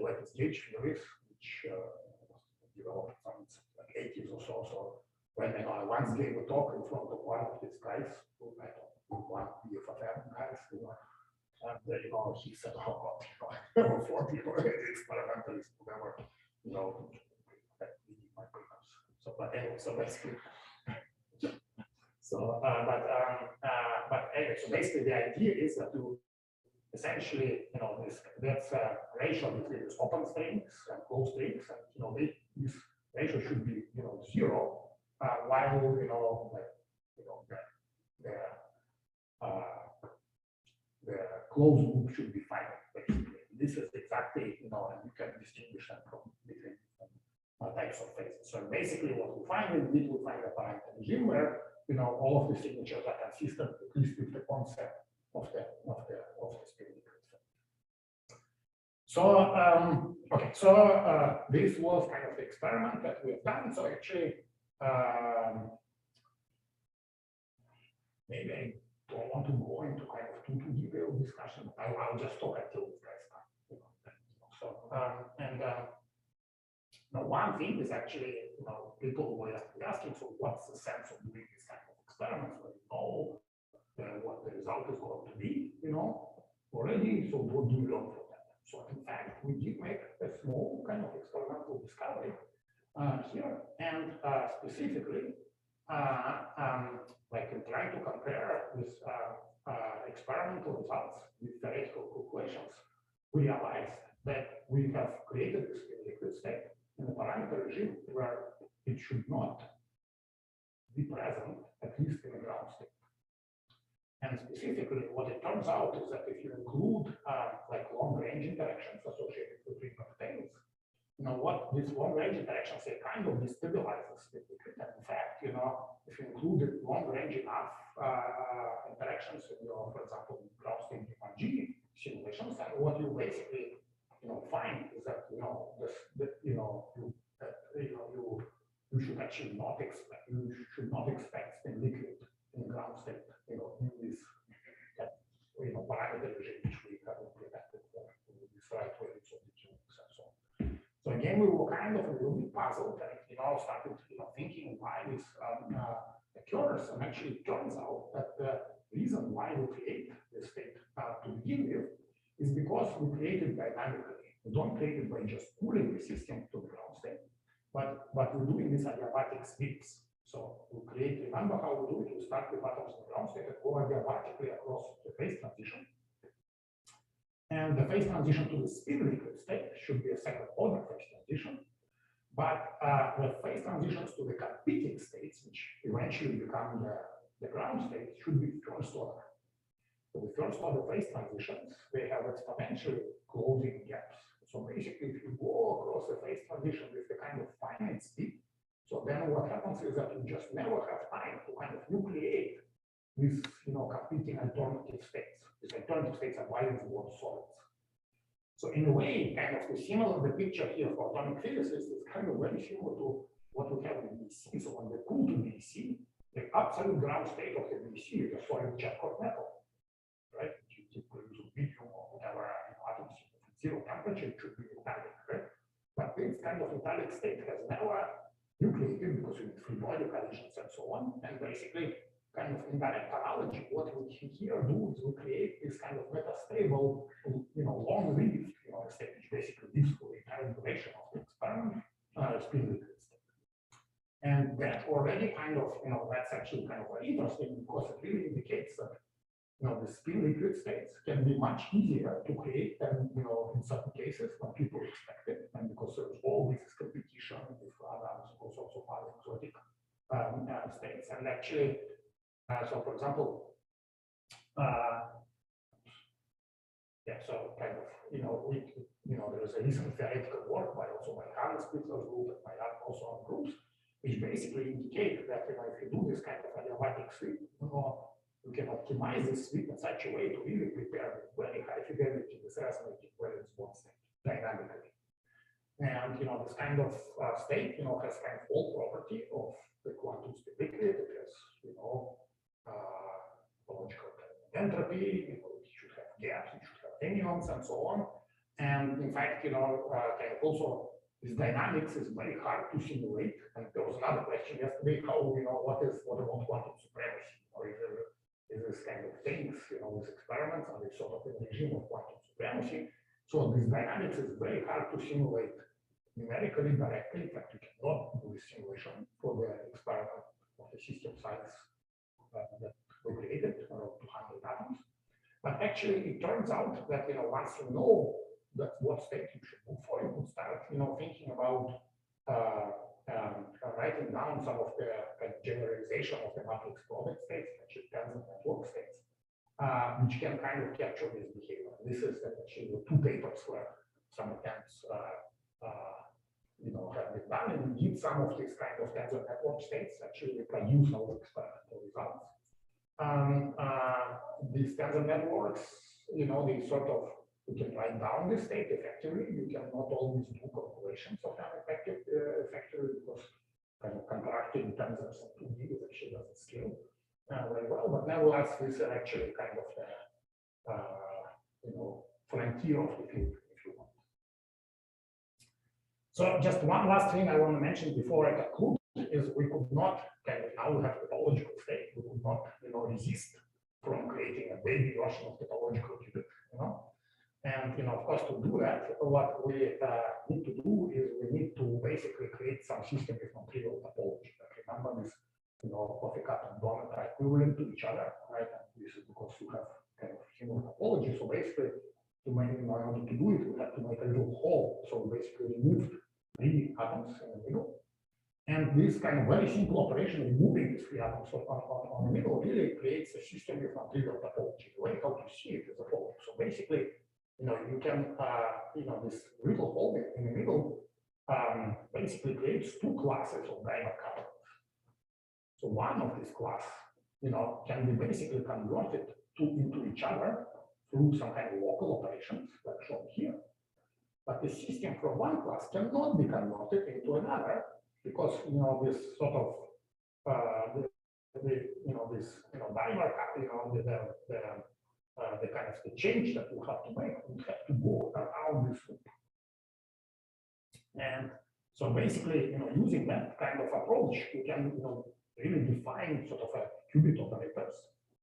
lattice gauge theories, which was developed some like 80s or so. So when I once gave a talk in front of one of these guys, one BFFM guys, and he said, "Oh God, over 40 experimentalists who never, my papers." So, but anyway, so basically, but anyway, so basically, the idea is that to essentially, that's a ratio between these open strings and closed strings, and this ratio should be, zero, while the closed loop should be finite, basically. This is exactly, and you can distinguish them from between types of phases. So basically what we find is we find a parameter regime where, all of the signatures are consistent, at least with the concept of the spin liquid. So, okay, so this was kind of the experiment that we've done. So actually, maybe I don't want to go into kind of too detailed discussion. I'll just talk until this guy starts. So, one thing is actually, people were asking, so what's the sense of doing this kind of experiments when you know what the result is going to be, already? So what do you learn from that? So in fact, we did make a small kind of experimental discovery here, and specifically, like in trying to compare this experimental results with theoretical equations, we realized that we have created this liquid state in a parameter regime where it should not be present, at least in a ground state. And specifically, what it turns out is that if you include like long-range interactions associated with Rydberg tails, what these long-range interactions, they kind of destabilizes the liquid. And in fact, if you include long-range enough interactions in your, for example, ground state D1G simulations, and what you basically find is that you should actually not expect spin liquid in the ground state in this parameter regime which we have implemented for this right waves of the tunings and so on. So again, we were kind of a little bit puzzled and started thinking why this occurs, and actually it turns out that the reason why we create this state to begin with is because we create it dynamically. We don't create it by just pulling the system to the ground state, but we're doing this adiabatic sweeps. So we create, remember how we do it? We start with atoms in the ground state and go adiabatically across the phase transition. And the phase transition to the spin liquid state should be a second order phase transition. But the phase transitions to the competing states, which eventually become the ground state, should be first order. So the first order phase transitions, they have exponentially closing gaps. So basically, if you go across the phase transition with the kind of finite speed, so then what happens is that you just never have time to kind of nucleate these, competing alternative states. These alternative states are valence-bound solids. So in a way, kind of the picture here for atomic physicists is kind of very similar to what we have in BC. So when we cool to BC, the absolute ground state of the BC is a solid Chekhov metal, right? You typically use medium or whatever atoms zero temperature, it should be metallic, right? But this kind of metallic state has never nucleated because it's free body collisions and so on. And basically, kind of in direct analogy, what we here do is we create this kind of metastable, long-lived, state, which basically lives for the entire duration of the experiment, spin liquid state. And that already kind of, that's actually kind of interesting because it really indicates that, the spin liquid states can be much easier to create than, in certain cases when people expect it. And because there's always this competition with other sorts of other exotic states. And actually, so for example, so kind of, there is a recent theoretical work by also by Hans Spitzer's group and by also other groups, which basically indicate that if you do this kind of adiabatic sweep, you can optimize this sweep in such a way to really prepare with very high fidelity this resonating valence one state dynamically. And this kind of state, has kind of all property of the quantum state liquid. It has, topological entropy. It should have gaps. It should have anyons and so on. And in fact, kind of also this dynamics is very hard to simulate. And there was another question yesterday: how what about quantum supremacy? Or is this kind of things, these experiments are sort of in the regime of quantum supremacy. So this dynamics is very hard to simulate numerically directly. In fact, you cannot do this simulation for the experiment of the system size that we created, around 200 atoms. But actually, it turns out that once you know that what state you should move for, you could start thinking about writing down some of the generalization of the matrix product states, which is tensor network states, which can kind of capture this behavior. This is actually the two papers where some attempts have been done, and indeed some of these kind of tensor network states actually produce our experimental results. These tensor networks, they sort of, you can write down the state effectively. You cannot always do calculations of them effectively because kind of contracting tensors and 2D actually doesn't scale very well. But nevertheless, this is actually kind of the frontier of the field, if you want. So just one last thing I want to mention before I conclude is we could not now we have topological state. We could not resist from creating a baby version of topological qubit. And of course, to do that, what we need to do is we need to basically create some system with non-trivial topology. But remember this, coffee cup and donut are equivalent to each other, right? And this is because you have kind of similar topology. So basically, in order to do it, we have to make a little hole. So we basically removed 3 atoms in the middle. And this kind of very simple operation, removing these 3 atoms on the middle, really creates a system with non-trivial topology. The way how to see it is the following. So basically, you can, this little hole in the middle basically creates 2 classes of diamond couples. So one of these class, can be basically converted into each other through some kind of local operations, like shown here. But the system from one class cannot be converted into another because, this sort of, this, dimer, the kind of the change that we have to make, we have to go around this loop. And so basically, using that kind of approach, you can, really define sort of a qubit operators,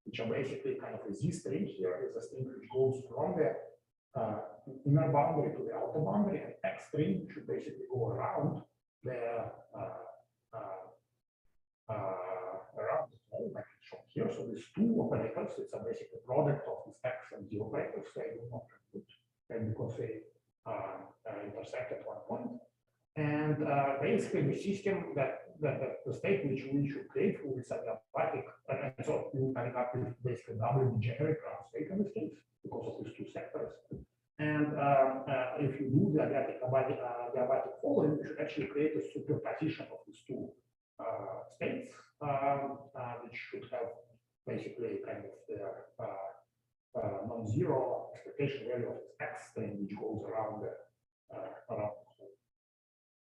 which are basically kind of a Z string. Here is a string which goes from the inner boundary to the outer boundary, and X string should basically go around the around the hole, like it's shown here. So these 2 operators, it's a basic product of these X and Z operators. They do not compute, and because they intersect at one point. And basically, the system that the state which we should create for is adiabatic, and so you end up with basically doubly degenerate ground state in this case because of these 2 sectors. And if you do the adiabatic following, you should actually create a superposition of these 2 states, which should have basically kind of their non-zero expectation value of this X string, which goes around the hole.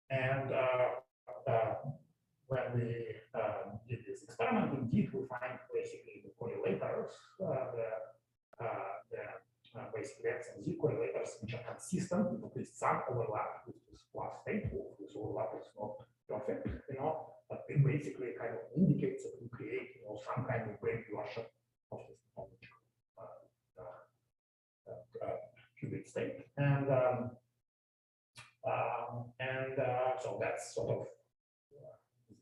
And when we did this experiment, indeed we find basically the correlators, the basically X and Z correlators which are consistent with at least some overlap with this plus state. This overlap is not perfect, but it basically kind of indicates that we create, some kind of great version of this topological qubit state, and so that's sort of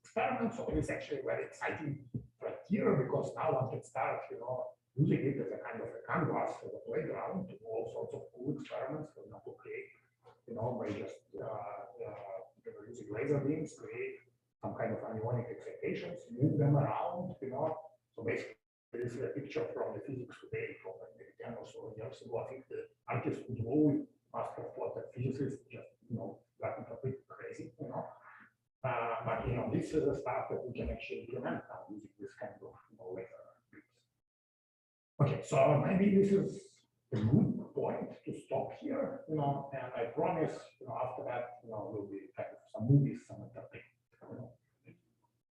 experiment. So it's actually a very exciting frontier because now one can start, using it as a kind of a canvas as a playground to do all sorts of cool experiments. For example, create, by just using laser beams, create some kind of anionic excitations, move them around, So basically, this is a picture from the physics today from maybe 10 or so years ago. I think the artist who drew it must have thought that physicists just, gotten completely crazy, But this is the stuff that we can actually implement now using this kind of laser beams. Okay, so maybe this is a good point to stop here, and I promise, after that, will be kind of some movies, some entertainment.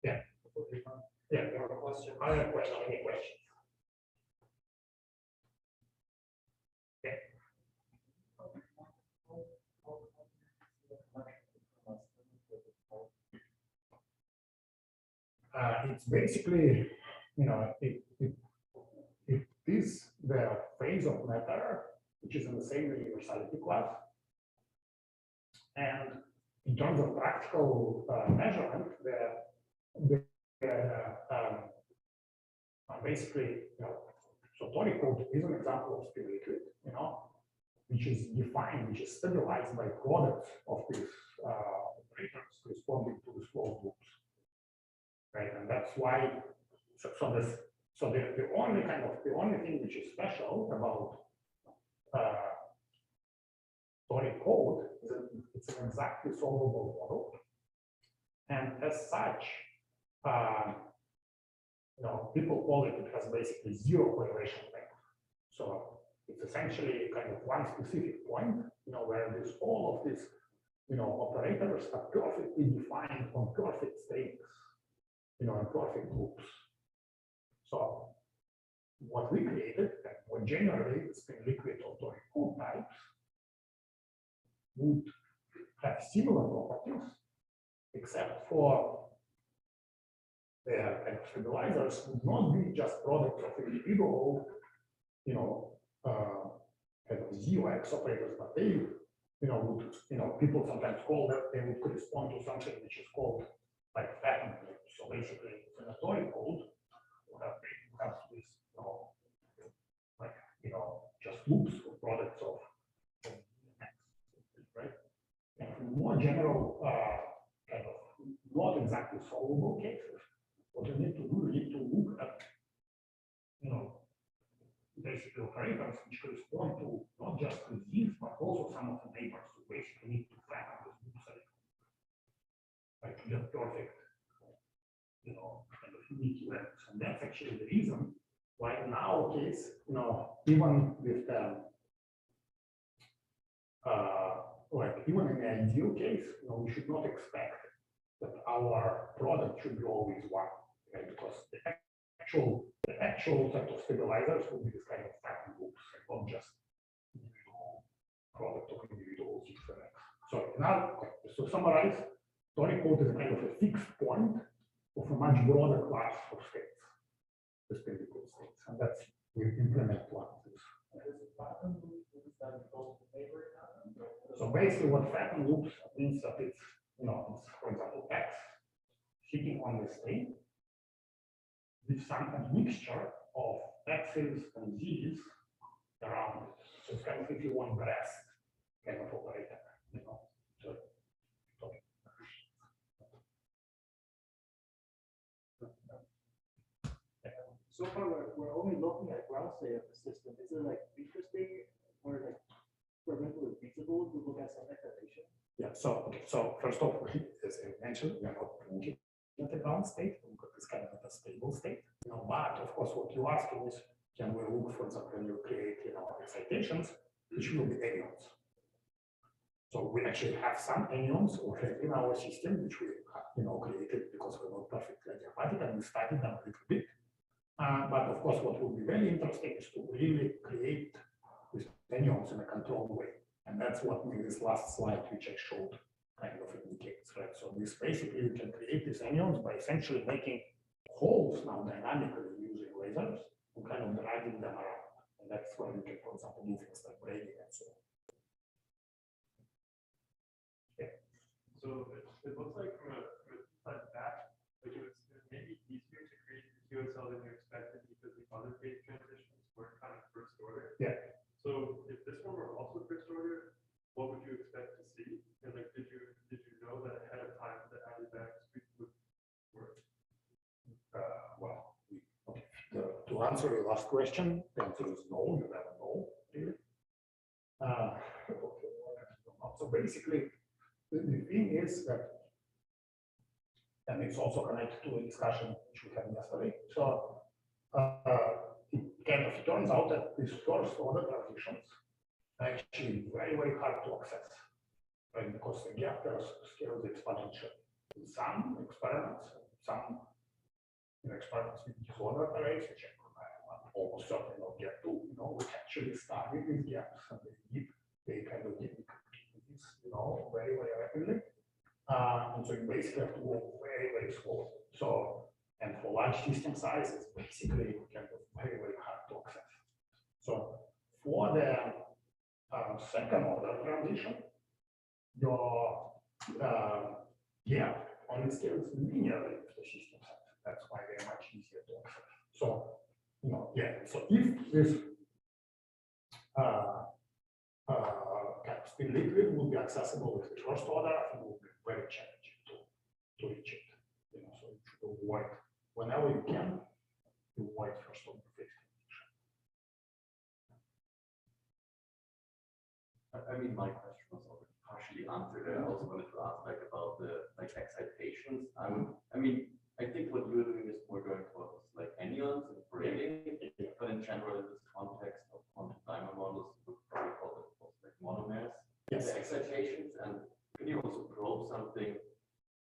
Yeah. Yeah, there are questions. I have questions. Any questions? Okay. It's basically, it is the phase of matter which is in the same universality class, and in terms of practical measurement, basically, so Topological is an example of spin liquid, which is defined, which is stabilized by products of these operators corresponding to the closed loops, right? And that's why. So the only thing which is special about Toric code is that it's an exactly solvable model, and as such, people call it has basically zero correlation length. So it's essentially kind of one specific point, where all of these, operators are perfectly defined on perfect states, and perfect loops. So what we created, and what generally spin liquid or Toric code types would have similar properties, except for their kind of stabilizers would not be just products of individual, kind of Z or X operators, but they, would, people sometimes call that they would correspond to something which is called like pattern loops. So basically, in a Toric code, we have this, just loops or products of X, right? And in more general, kind of not exactly solvable cases, what you need to do, you need to look at, basically operators which correspond to not just these, but also some of the neighbors. So basically need to fathom this loop set, like to get perfect, kind of unique events. And that's actually the reason why in our case, even with even in the ideal case, we should not expect that our product should be always one, right? Because the actual set of stabilizers will be this kind of pattern loops, and not just individual product of individual X and X. So now, to summarize, Toric code is kind of a fixed point of a much broader class of states, the spin liquid states, and that's we implement one of these. So basically, what pattern loops means that it's, it's, for example, X sitting on the state with some mixture of X's and Z's around it. So it's kind of, if you want, rest kind of operator, So far, we're only looking at ground state of the system. Is it like interesting or like programmable feasible to look at some excitation? Yeah. So first off, as I mentioned, we are not looking at the ground state because it's kind of a stable state. But of course, what you're asking is, can we look, for example, when you create, excitations, which will be anyons. So we actually have some anyons in our system, which we, created because we're not perfectly adiabatic, and we studied them a little bit. But of course, what will be very interesting is to really create, with anyons in a controlled way. And that's what this last slide, which I showed, kind of indicates, right? So this basically you can create these anyons by essentially making holes now dynamically using lasers and kind of dragging them around. And that's where you can, for example, do things like braiding and so on. Yeah. So it looks like from a side back, like it was maybe easier to create the QSL than you expected because the other phase transitions were kind of first order. Yeah. So if this one were also first order, what would you expect to see? And like, did you know that ahead of time that adiabatic speed would work? Well, okay. To answer your last question, the answer is no, you never know, really. So basically, the thing is that, and it's also connected to a discussion which we had yesterday. So it kind of turns out that these first order transitions are actually very, very hard to access, right? Because the gap scales exponentially. In some experiments, some experiments with disorder arrays, which I'm almost certainly not get to, which actually started these gaps and they kind of didn't compete with this, very, very rapidly. And so you basically have to go very, very slow. So, and for large system size, it's basically kind of very, very hard to access. So for the second order transition, your gap only scales linearly with the system size. That's why they're much easier to access. So, so if this kind of spin liquid will be accessible with the first order, I think it will be very challenging to reach it. So you should avoid, whenever you can, avoid first order phase transition. I mean, my question was already partially answered. I also wanted to ask about the excitations. I think what you're doing is more going towards anyons and braiding, but in general, in this context of quantum diamond models, we would probably call it monomers. Yes. The excitations, and can you also probe something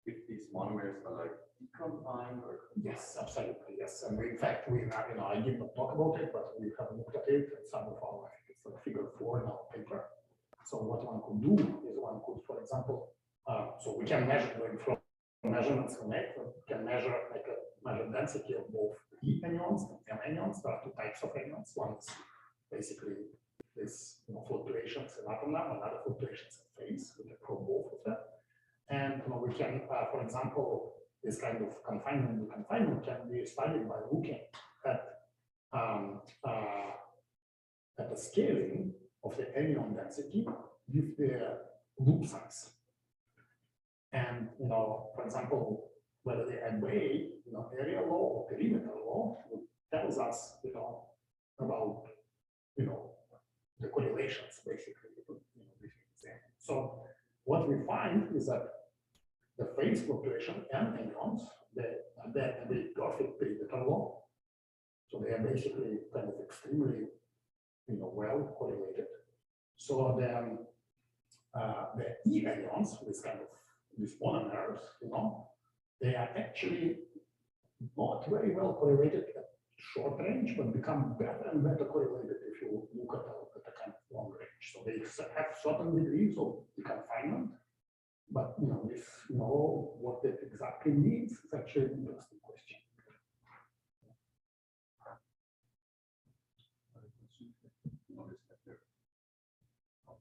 if these monomers are decombined or? Yes, absolutely. Yes, and in fact, I did not talk about it, but we have looked at it in some of our, I think it's figure 4 in our paper. So what one could do is one could, for example, so we can measure going from measurements we make, we can measure measure density of both E anyons and M anyons. There are two types of anyons. One is basically this fluctuations in atom number, another fluctuations in phase. We can probe both of them. And we can, for example, this kind of confinement can be studied by looking at the scaling of the anyon density with the loop size. And for example, whether the array, area law or perimeter law tells us, about the correlations basically between these. So what we find is that the phase fluctuation and anyons, they're perfect perimeter law. So they are basically kind of extremely well correlated. So then the E anyons, these monomers, they are actually not very well correlated at short range, but become better and better correlated if you look at the kind of long range. So they have certain degrees of confinement, but if you know what that exactly means, it's actually an interesting question.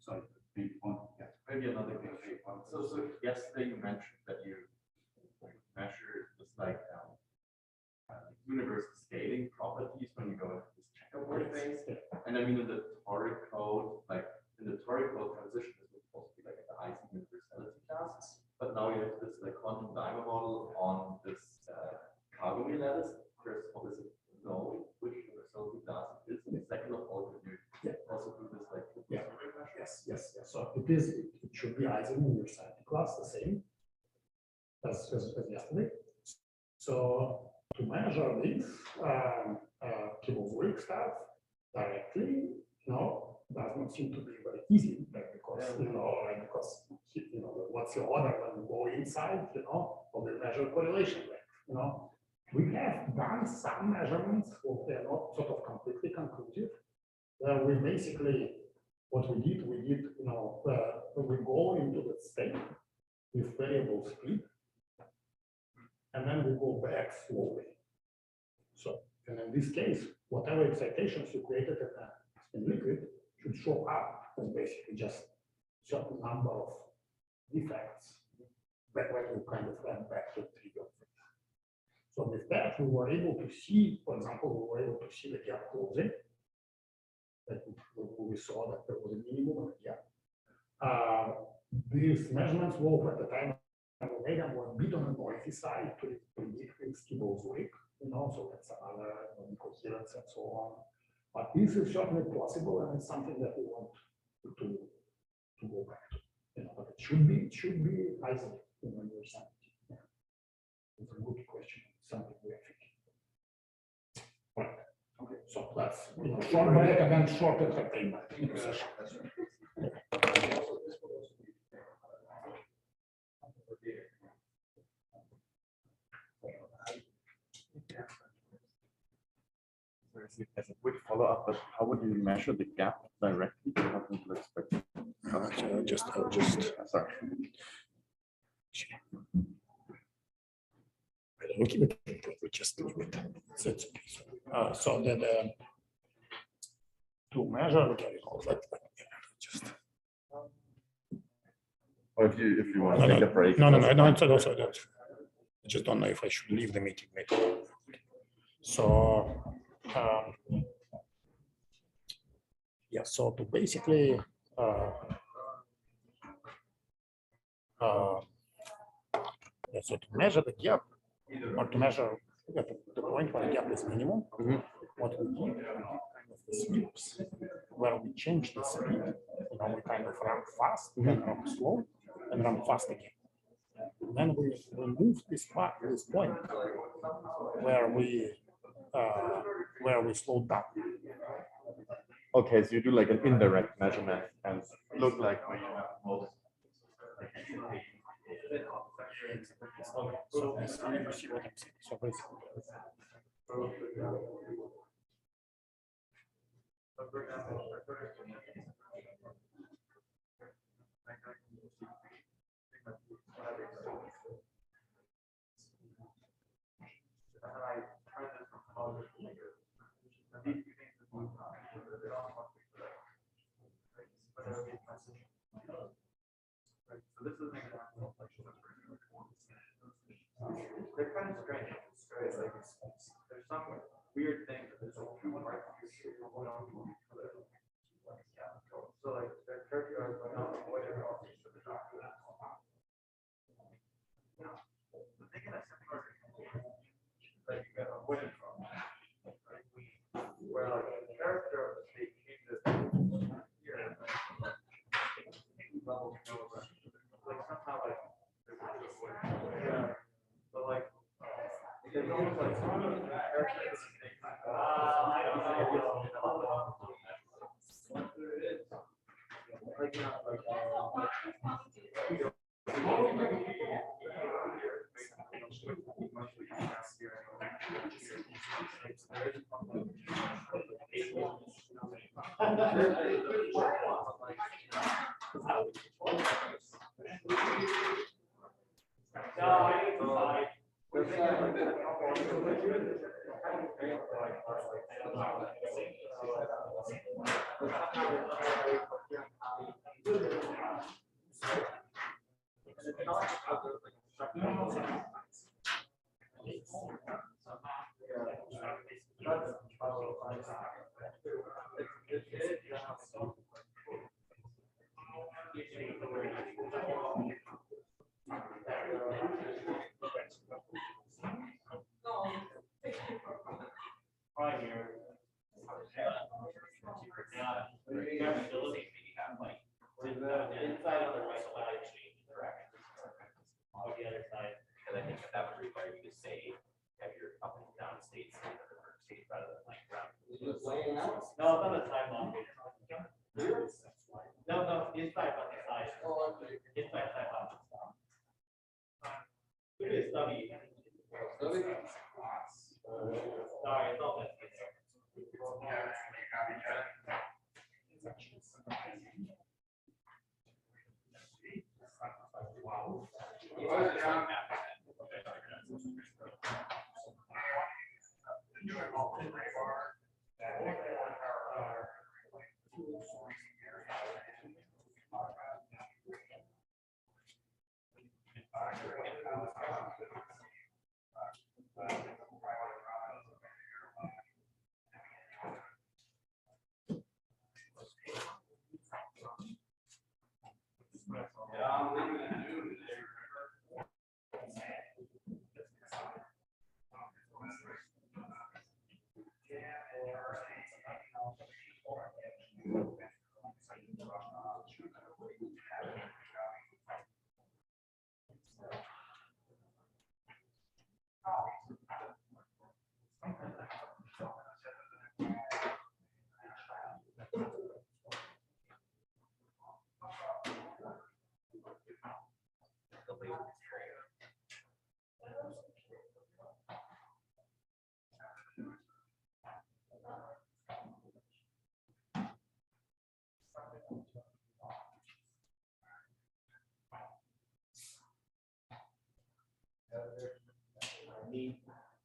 Sorry, big one. Yeah. Maybe another big one. So yesterday you mentioned that you measure this universal scaling properties when you go into this checkerboard phase. And I mean in the toric code, transition, this would supposed to be the Ising universality class. But now you have this quantum diamond model on this kagome lattice. First of all, is it known which universality class it is? And second of all, could you also do this Yes. So it should be Ising universality class, the same as yesterday. So to measure this kibosuric stuff directly, does not seem to be very easy, because what's your order when you go inside, of the measure correlation rate, we have done some measurements, but they're not sort of completely conclusive. where we basically, what we did, you know, we go into the state with variable speed, and then we go back slowly. So, and in this case, whatever excitations you created in liquid should show up as basically just certain number of defects that when you kind of went back to the trigger. So with that, we were able to see, for example, we were able to see the gap closing. That we saw that there was a minimum of a gap. These measurements were at the time we made them were a bit on the noisy side to predict this Kibbles weak, you know, so that's another coherence and so on. But this is certainly possible, and it's something that we want to go back to. You know, but it should be isolated when you're sampling. Yeah. It's a good question. Something we are thinking. Right. Okay. So that's short break and then short entertainment. As a quick follow-up, but how would you measure the gap directly? I'll just sorry. We keep it, we just leave it. So it's okay. So that to measure, we can call that just. Or if you want to take a break. No. It's also that. I just don't know if I should leave the meeting. Maybe. So. Yeah, so to basically so to measure the gap or to measure the point where the gap is minimum, what we do, we kind of sweeps where we change the speed. You know, we kind of run fast, then run slow, and run fast again. And then we move this point where we slow down. Okay, so you do like an indirect measurement and look like where you have most. So you see what I'm saying. So basically. So this is an example of like they're kind of strange. It's like there's some weird thing that there's a few parts so like their church are not avoided all these the thing that you get avoided from where like the character of the state changes here level like somehow like but like there's almost like character of the state like not like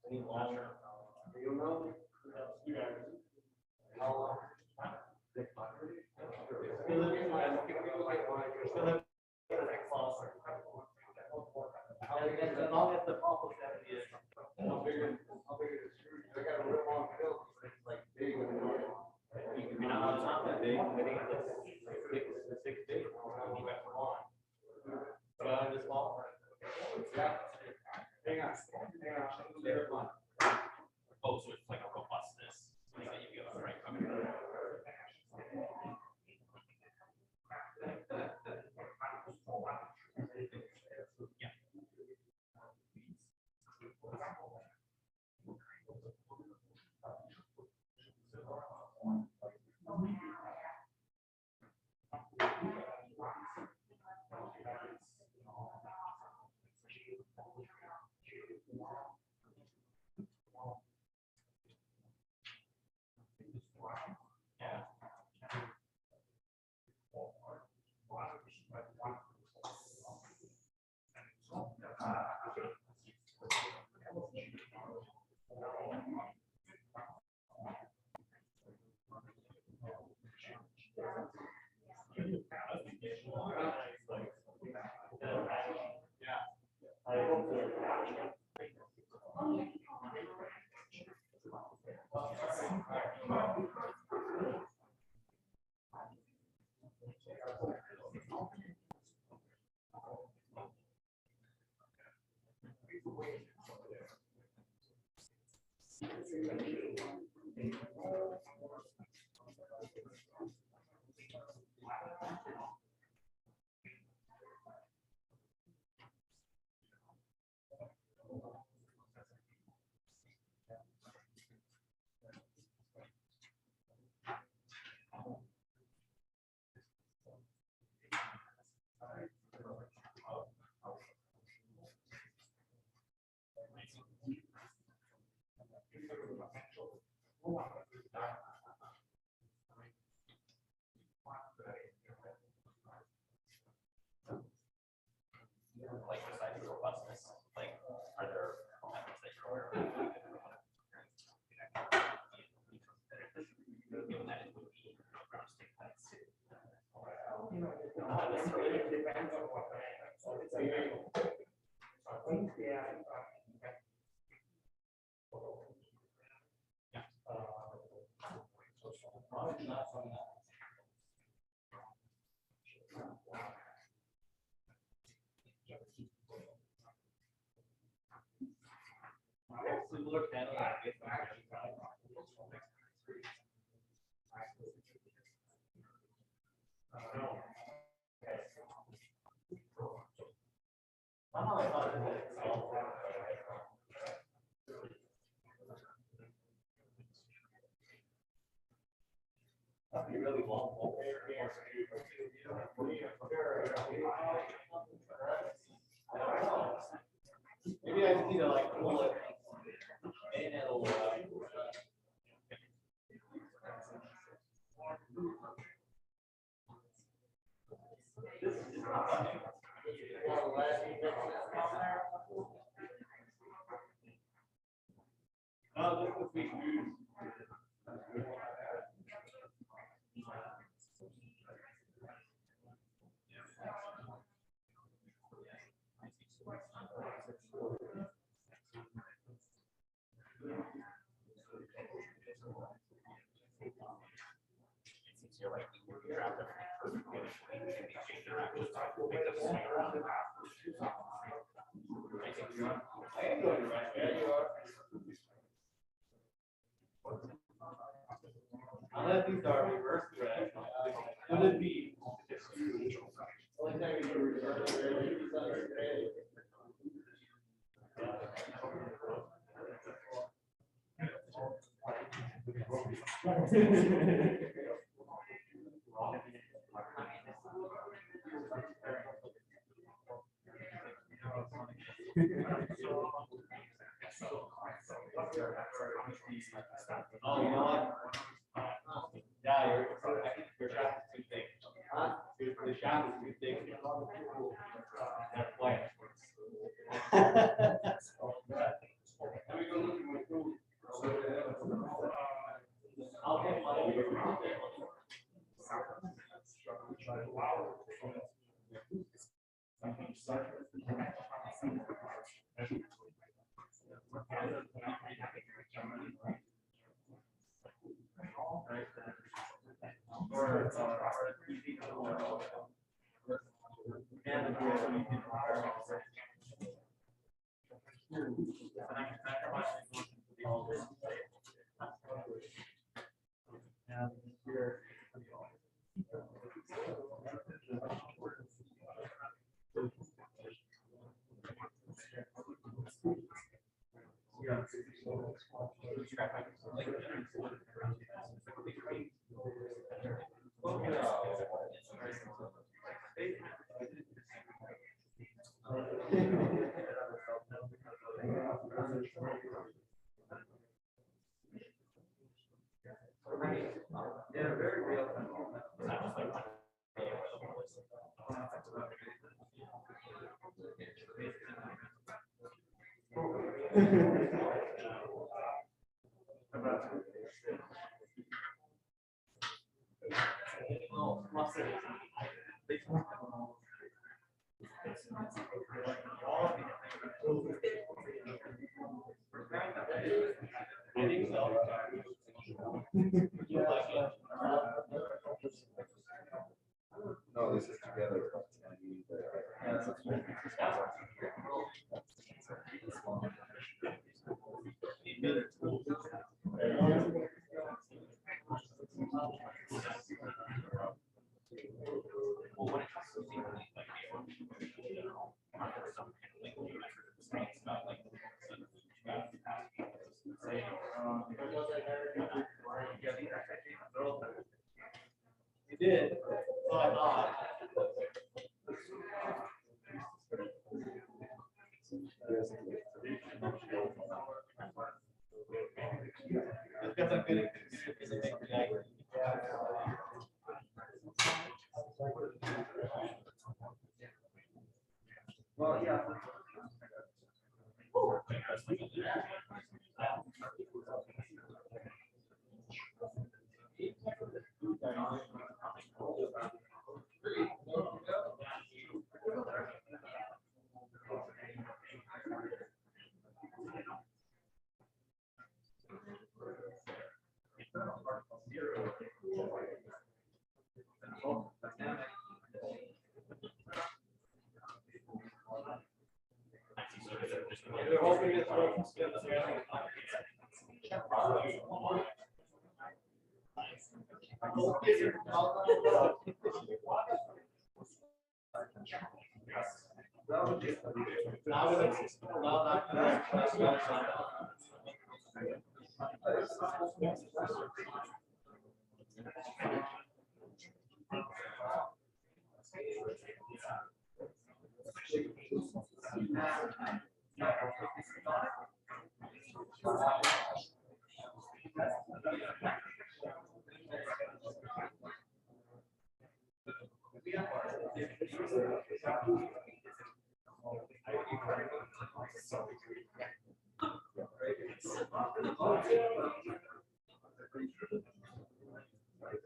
Any longer. You know? How long? As long as the pump is that is. How big is the screw? I got a real long bill. It's like big. You know, it's not that big. I think it's 6 big. But it's small. Yeah. Hang on. Oh, so it's like a robustness, like that you go right from it. Yeah. Like besides the robustness, like are there methods that you're aware of? Given that it would be ground state that's not necessarily. It depends on what the. I think, yeah. Similar panel, I guess. Be really long. Maybe I just need to like pull it. And it'll. This is not Unless these are reverse thread, would it be? Only time you can reverse thread, these are thread. Oh, you know what? Yeah, your shop is too thick. Huh? The shop is too thick. That's why. I'll get money. No, this is together. You did. So I thought. Because I'm good at computer. Well, yeah. They're hoping it's working together.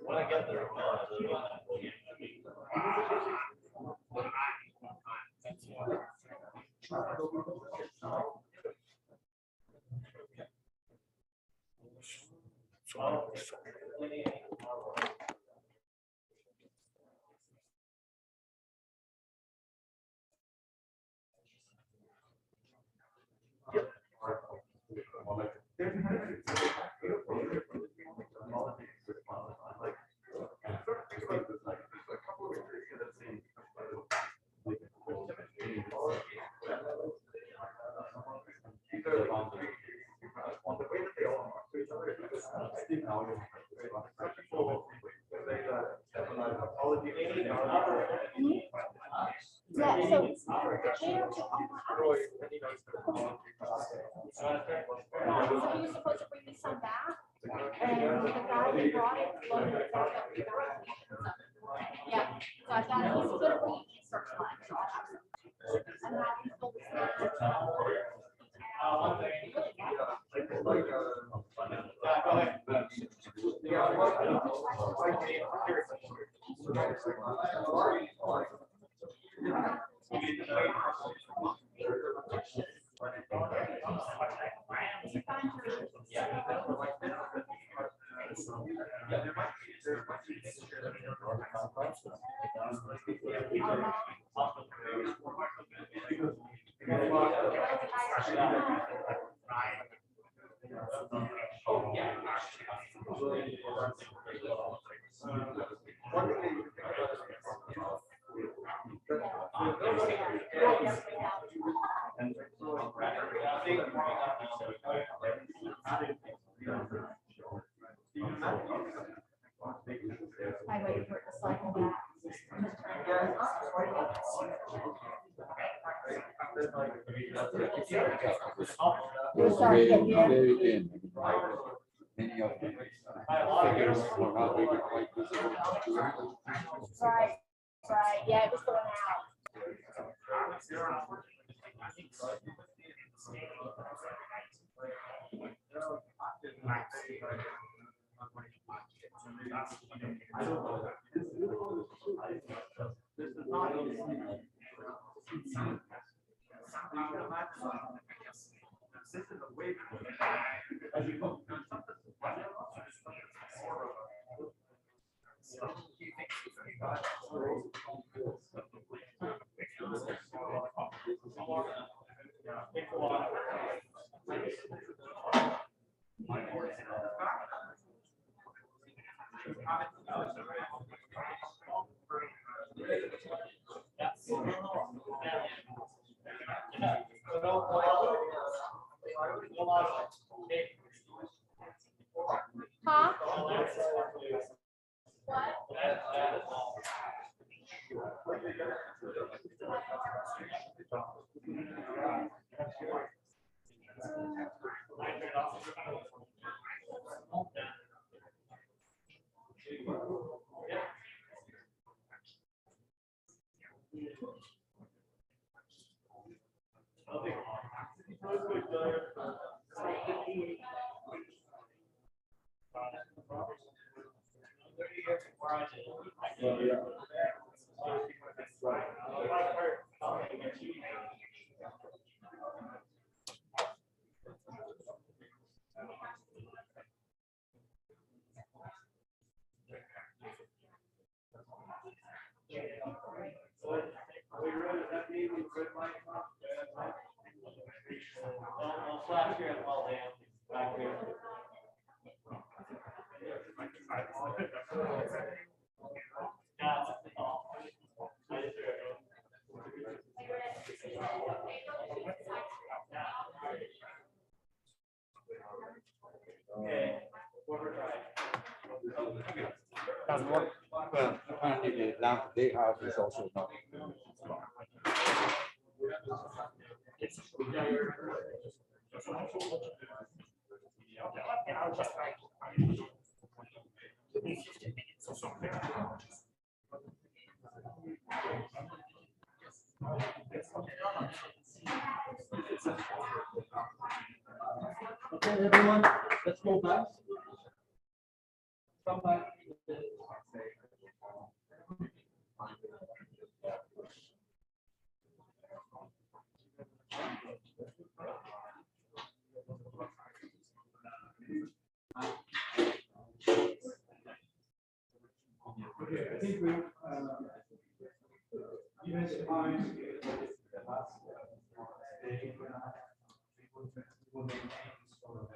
When I get there, Yeah, so they took all my eyes. So you're supposed to bring me some back, and the guy who brought it loaded it back up. Yeah, so I thought he's gonna bring it extra fun. So I'll have some. And now he's full of snacks. I waited for it to cycle back. We're sorry, Very, yeah. very thin. Many of them figures were not really quite visible. Right, right, yeah, it was going out. Huh? What? Well, apparently the lamp they have is also not. Okay, everyone, let's go back. Come back. Okay, I think we, even time, will maintain sort of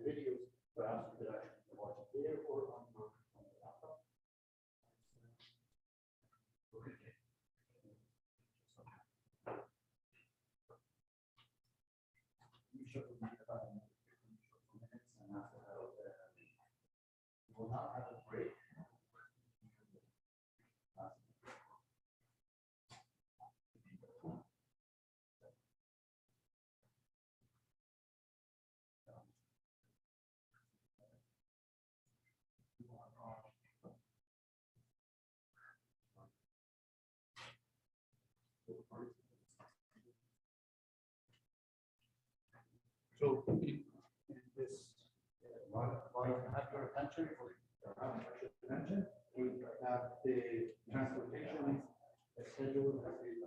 videos, but I asked you to actually watch it there or on your laptop. You should be about a minute and after that, we will not have a break. So in this, while I have your attention, we have the transportation schedule has been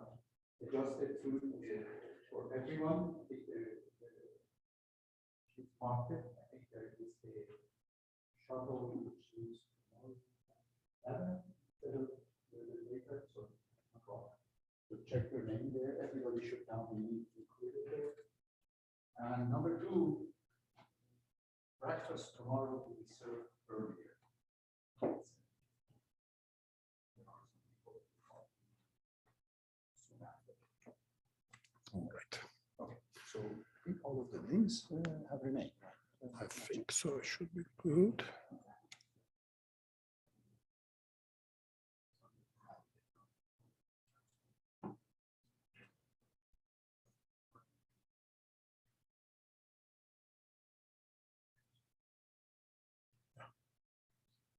adjusted to for everyone. It's market. I think there is a shuttle which is tomorrow, 11 instead of later, so so check your name there. Everybody should now be included there. And number two, breakfast tomorrow will be served earlier. All right. Okay. So I think all of the names have remained. I think so. It should be good.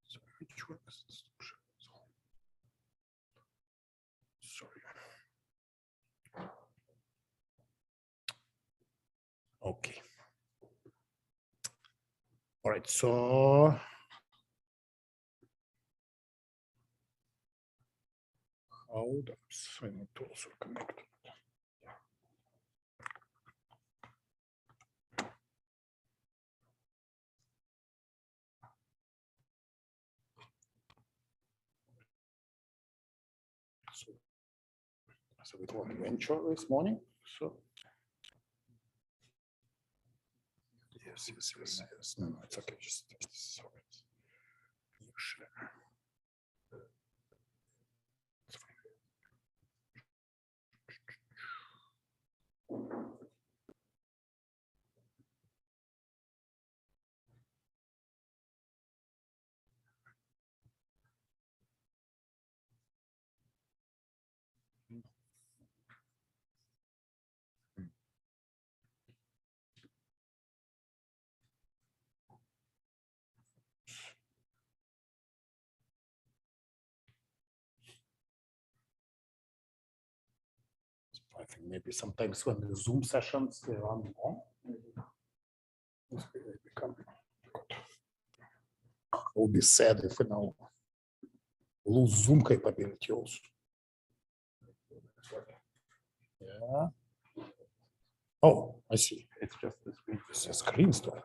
So which one is this? Sorry. Okay. All right, so how does I need to also connect? So we got an intro this morning. So yes. No, it's okay. Just sorry. You share. It's fine. I think maybe sometimes when the Zoom sessions they run long, maybe they become good. It will be sad if we now lose Zoom capability also. Yeah. Oh, I see. It's just the screen. It's a screen stuff.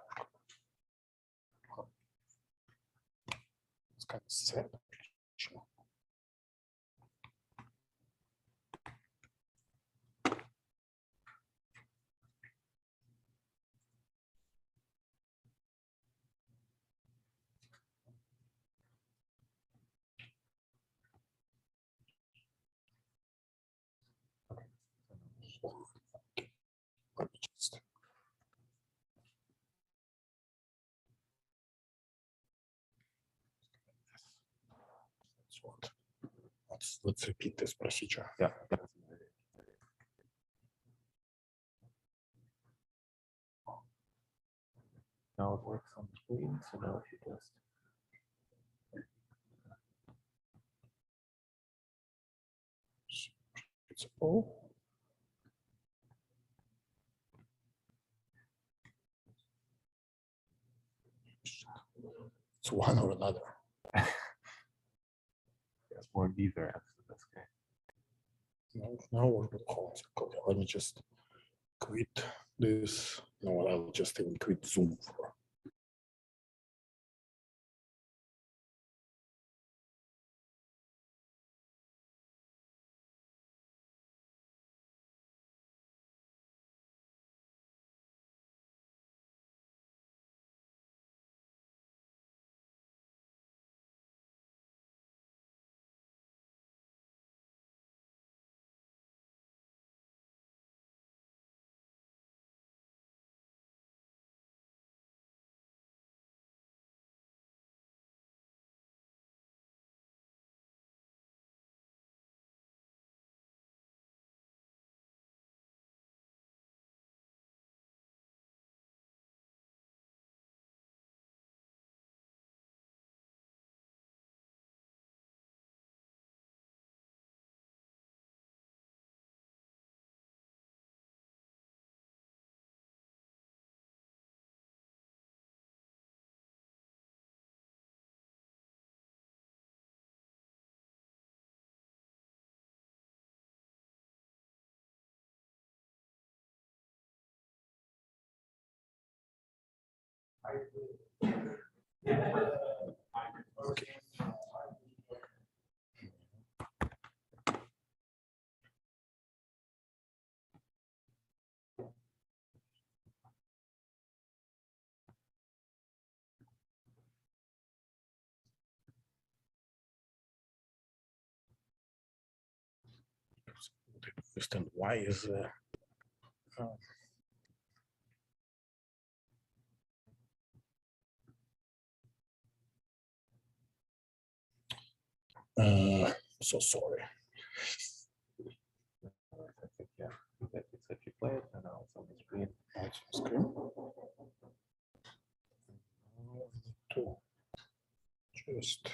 It's kind of sad. Let me just. That's what. Let's repeat this procedure. Yeah. Now it works on the screen, so now if you just It's all. It's one or another. there's more neither after this guy. No, okay, let me just quit this. No, I'll just even quit Zoom for Okay. Understand why is so sorry. Yeah, if you play it, and now it's on the screen. Now it's on screen. To just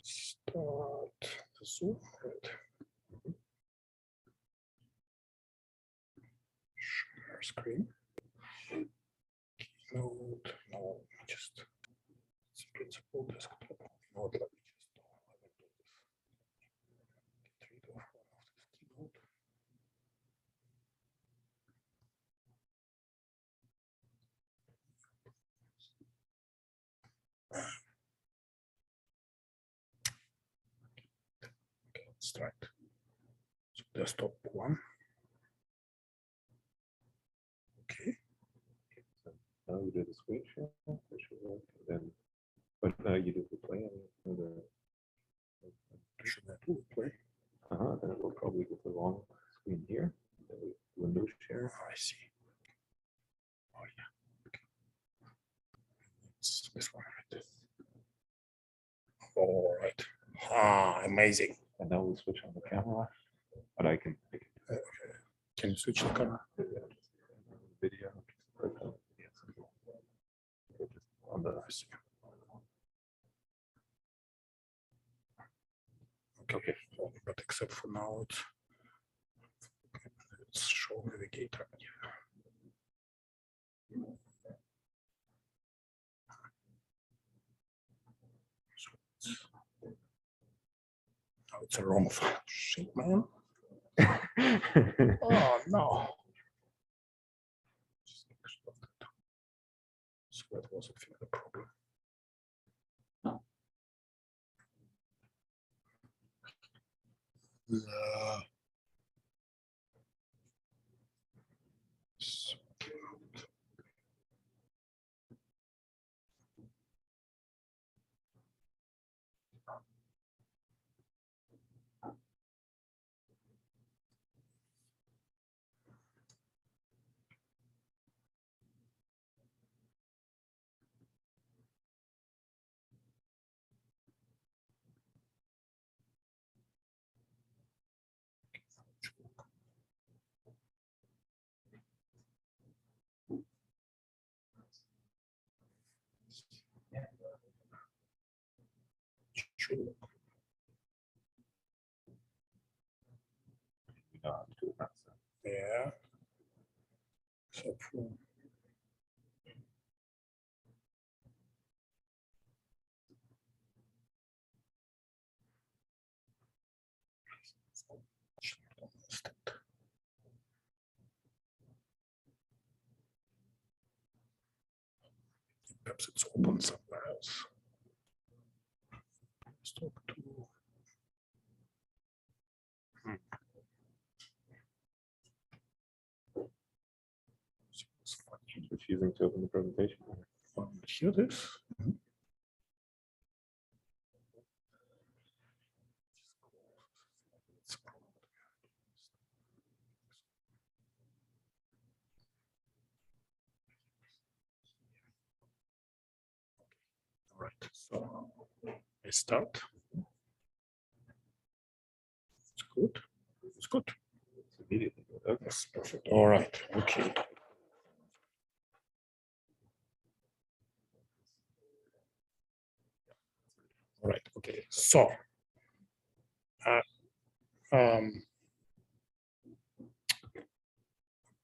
start the Zoom. Right. Share screen. Keynote. No, just it's principal desktop. Not let me just do this. Get rid of one of this keynote. Okay, let's start. So desktop one. Okay. So now you do the screen share, which should work, and then, but now you do the play and the. Should I do play? Then it will probably go to the wrong screen here. Then we window share. I see. Oh yeah. Okay. It's this one right. All right. Amazing. And now we switch on the camera, but I can. Can you switch the camera? Video. On the. Okay. But except for now, it's show navigator. Oh, it's a wrong file. Shit, man. Oh no. So that was I think the problem. Sure. Yeah. Except for perhaps it's open somewhere else. Let's talk to. Refusing to open the presentation. Hear this? All right, so I start. It's good. It's good. It's immediately good. Okay. That's perfect. All right. Okay. All right. Okay. So,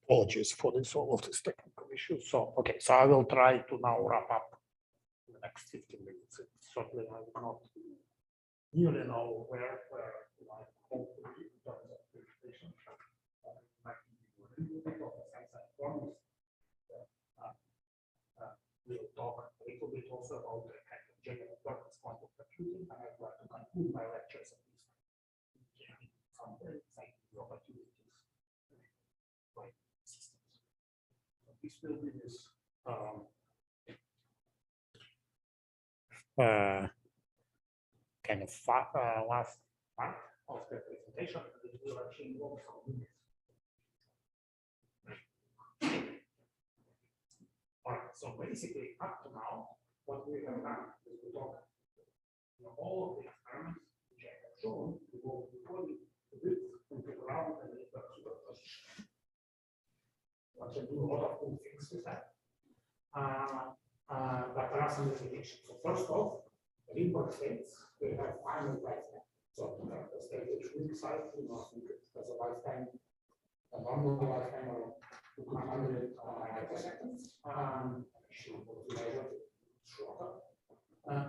apologies for this, all of these technical issues. So, okay. So I will try to now wrap up in the next 15 minutes. Certainly, I will not nearly know where I hope to be in terms of presentation. A little bit of a sense I promised. we'll talk a little bit also about the kind of general purpose quantum computing, and I'd like to conclude my lectures at least. Some very exciting opportunities like systems. So this will be this kind of last part of the presentation. It will actually involve some units. All right, so basically up to now, what we have done is we talk all of the experiments which I have shown to go before the width and the ground and the superposition. One can do a lot of cool things with that. But there are some limitations. So first off, Rydberg states they have finite lifetime. So the state which we decide to not think it has a lifetime, a normal lifetime of 100 microseconds. Actually, what we measure shorter.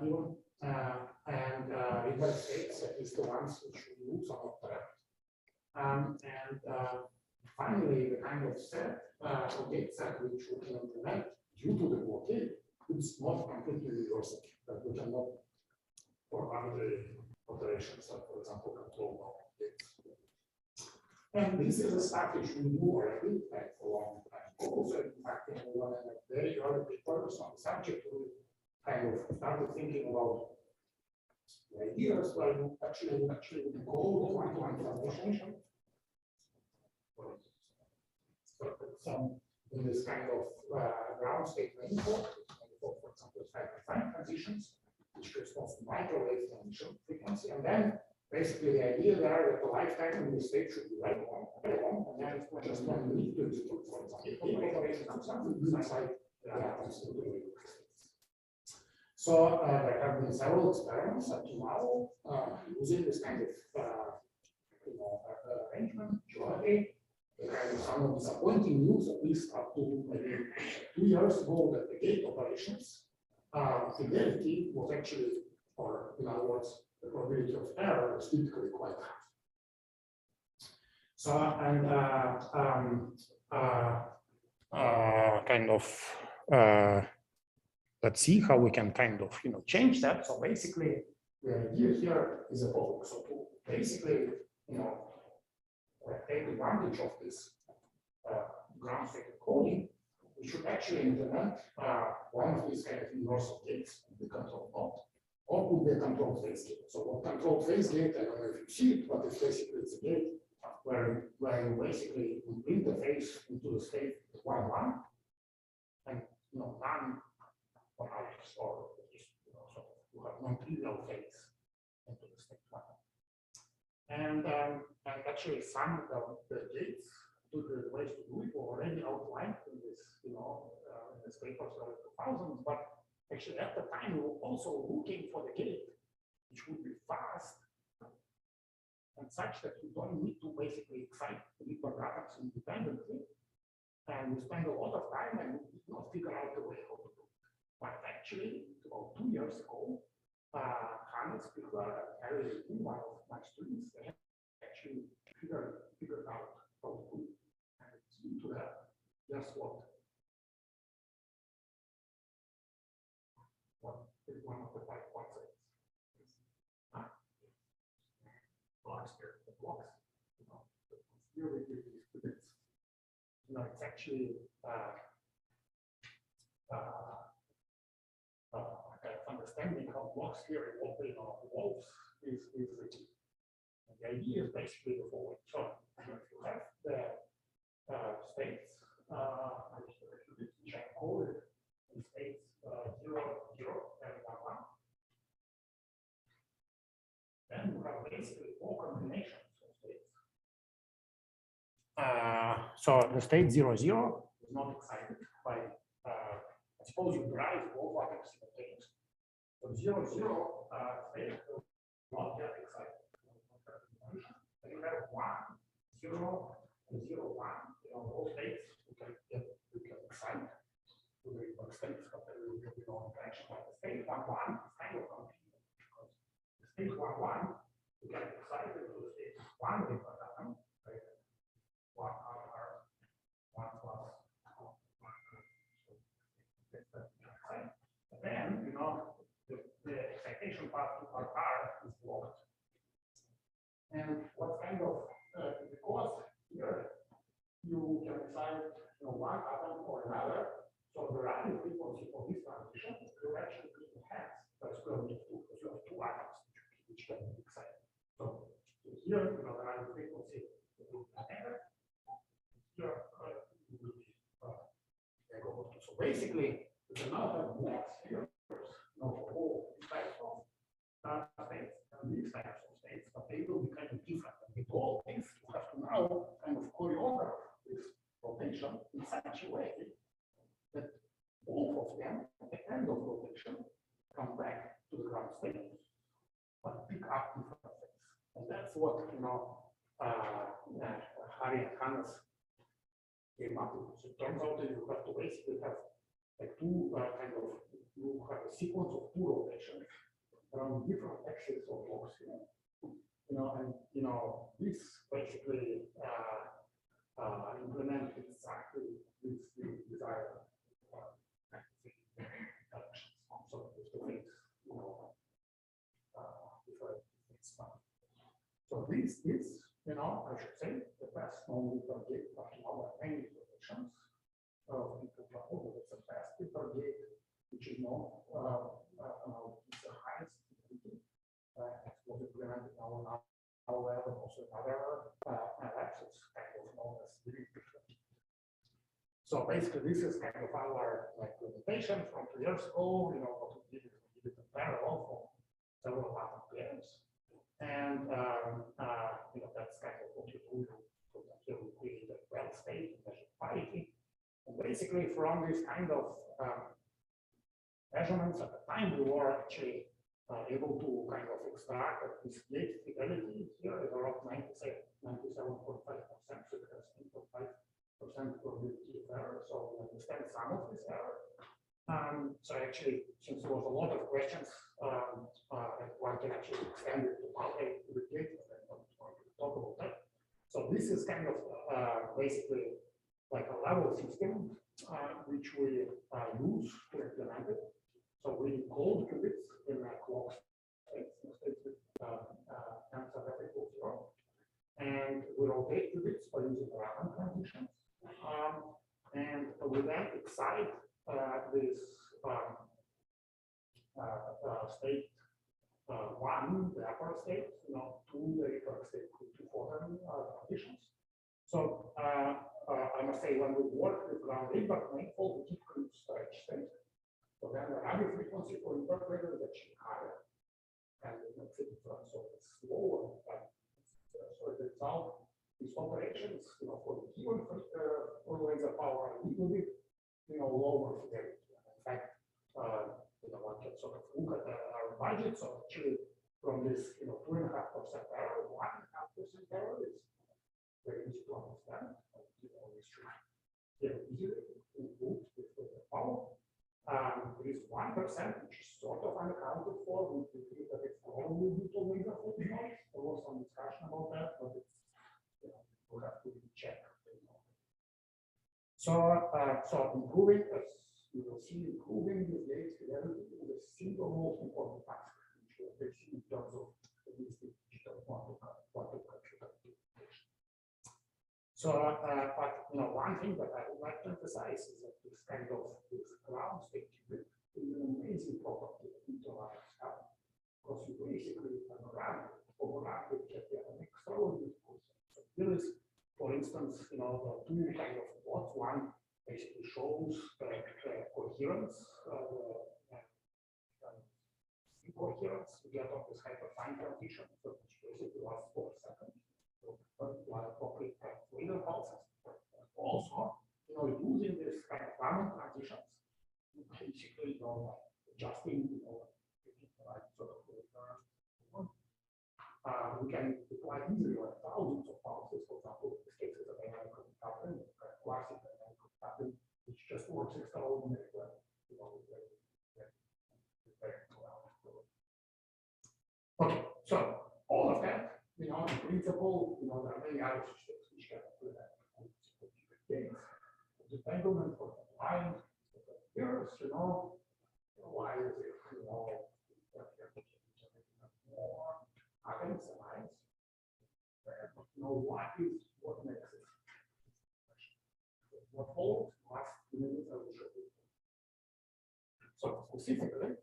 Even. And Rydberg states that is the ones which we use are not correct. Finally, the kind of set gate set which we can implement due to the blockade is not completely reversible. That we cannot program the operations of, for example, control gates. And this is a stuff which we do already like for a long time. Also, in fact, in one of the very early papers on the subject, we kind of started thinking about the ideas where you actually go one-to-one transformation. Some in this kind of ground state rainfall, for example, 5x5 transitions, which corresponds to microwave transition frequency, and then basically the idea there that the lifetime in the state should be very long, and then just when you need to execute, for example, something inside the atoms. So there have been several experiments up to now using this kind of arrangement. Geology, some of disappointing news, at least up to maybe 2 years ago, that the gate operations fidelity was actually, or in other words, the probability of error was typically quite high. So let's see how we can kind of change that. So basically, the idea here is a follow. So to basically take advantage of this ground state encoding, we should actually implement one of these kind of universal gates in the control node, or put the control phase gate. So what control phase gate, I don't know if you see it, but it's basically it's a gate where you basically interface into the state 1-1 and none or others, or so you have non-trivial phase into the state 1. And actually some of the gates, the ways to do it were already outlined in this, in this papers of 2000s, but actually at the time we were also looking for the gate, which would be fast and such that you don't need to basically excite the Rydberg atoms independently. And we spent a lot of time and we did not figure out the way how to do it. But actually, about 2 years ago, Hannes, Pichler, and Harry, one of my students, they actually figured out how to do it. And it's due to that. Guess what? What is one of the 5 concepts? Blocks here, the blocks. Here we give these qubits. It's actually understanding how blocks theory evolves is the key. And the idea is basically the following. So if you have the states, which are coded in states 0, 0, and 1, 1, then you have basically 4 combinations of states. So the state 0, 0 is not excited by, suppose you drive both atoms simultaneously. So 0, 0 state will not get excited. And you have 1, 0, and 0, 1, both states you can excite to the Rydberg states, but there will be no interaction. But the state 1, 1 is kind of continuous because the state 1, 1 you can excite it to the state 1 Rydberg atom, right? 1 R 1 plus 1. path to R is blocked. And what kind of, because here you can decide, one atom or another. So the radio frequency for this transition will actually be enhanced by square root of 2, because you have two atoms which can be excited. So here, the radio frequency will be negative. Here, it will be negative. So basically, we can now have blocks here, for all these types of states and these types of states, but they will be kind of different. And with all this, you have to now kind of choreograph this rotation in such a way that both of them, at the end of rotation, come back to the ground state, but pick up different states. And that's what, Harry and Hannes came up with. So it turns out that you have to basically have like two you have a sequence of two rotations around different axes of blocks, and this basically implement exactly this desired directions. So if the things, different things. So this is, I should say, the best known Rydberg gate, but now there are many rotations of input level. It's the best Rydberg gate, which is known, it's the highest fidelity. It was implemented now on our lab and also in other labs. It's kind of known as the Rydberg. So basically, this is kind of our limitation from 2 years ago. What we did is we did it in parallel for several atom pairs, and that's kind of what you do. Here we create a well state, measure parity, and basically from this kind of measurements at the time, we were actually able to kind of extract that this gate fidelity here is around 97.5%, so it has 8.5% probability of error. So we understand some of this error. So actually, since there was a lot of questions, one can actually extend it to multi-gate, and then we'll talk about that. So this is kind of basically like a level system which we use to implement it. So we encode qubits in clock states with amps of f equals 0, and we rotate qubits by using random transitions, and we then excite this state 1, the upper state, to the Rydberg state to quantum conditions. So I must say, when we work with Rydberg manifold, we keep stretch state. So then the radio frequency for Rydberg is actually higher, and it makes it so it's lower. So it result these operations, for the given laser power, a little bit, lower fidelity. In fact, one can sort of look at our budget. So actually, from this, 2.5% error, 1.5% error is very easy to understand. We should easily improve with the power. There is 1%, which is sort of unaccounted for. We believe that it's probably due to laser noise. There was some discussion about that, but it's, we'll have to check. So improving, as you will see, improving this gate fidelity is the single most important task, which we are facing in terms of at least the digital quantum computer application. So, but one thing that I would like to emphasize is that this kind of ground state qubit is an amazing property of interactive stuff, because you basically can run overlap with an extraordinary person. So here is, for instance, the two kind of plots. One basically shows coherence, coherence we get on this hyperfine transition, so which basically lasts for a second. While appropriate laser pulses, also, using this kind of random transitions, basically, adjusting, right sort of we can deploy easily like thousands of pulses. For example, in this case, is a dynamical coupling, quasi-dynamical coupling, which just works extraordinarily well. Okay, so all of that, in principle, there are many other systems which can do that. Entanglement for the line, years, why is it, what makes it? What follows last minute I will show you. So specifically,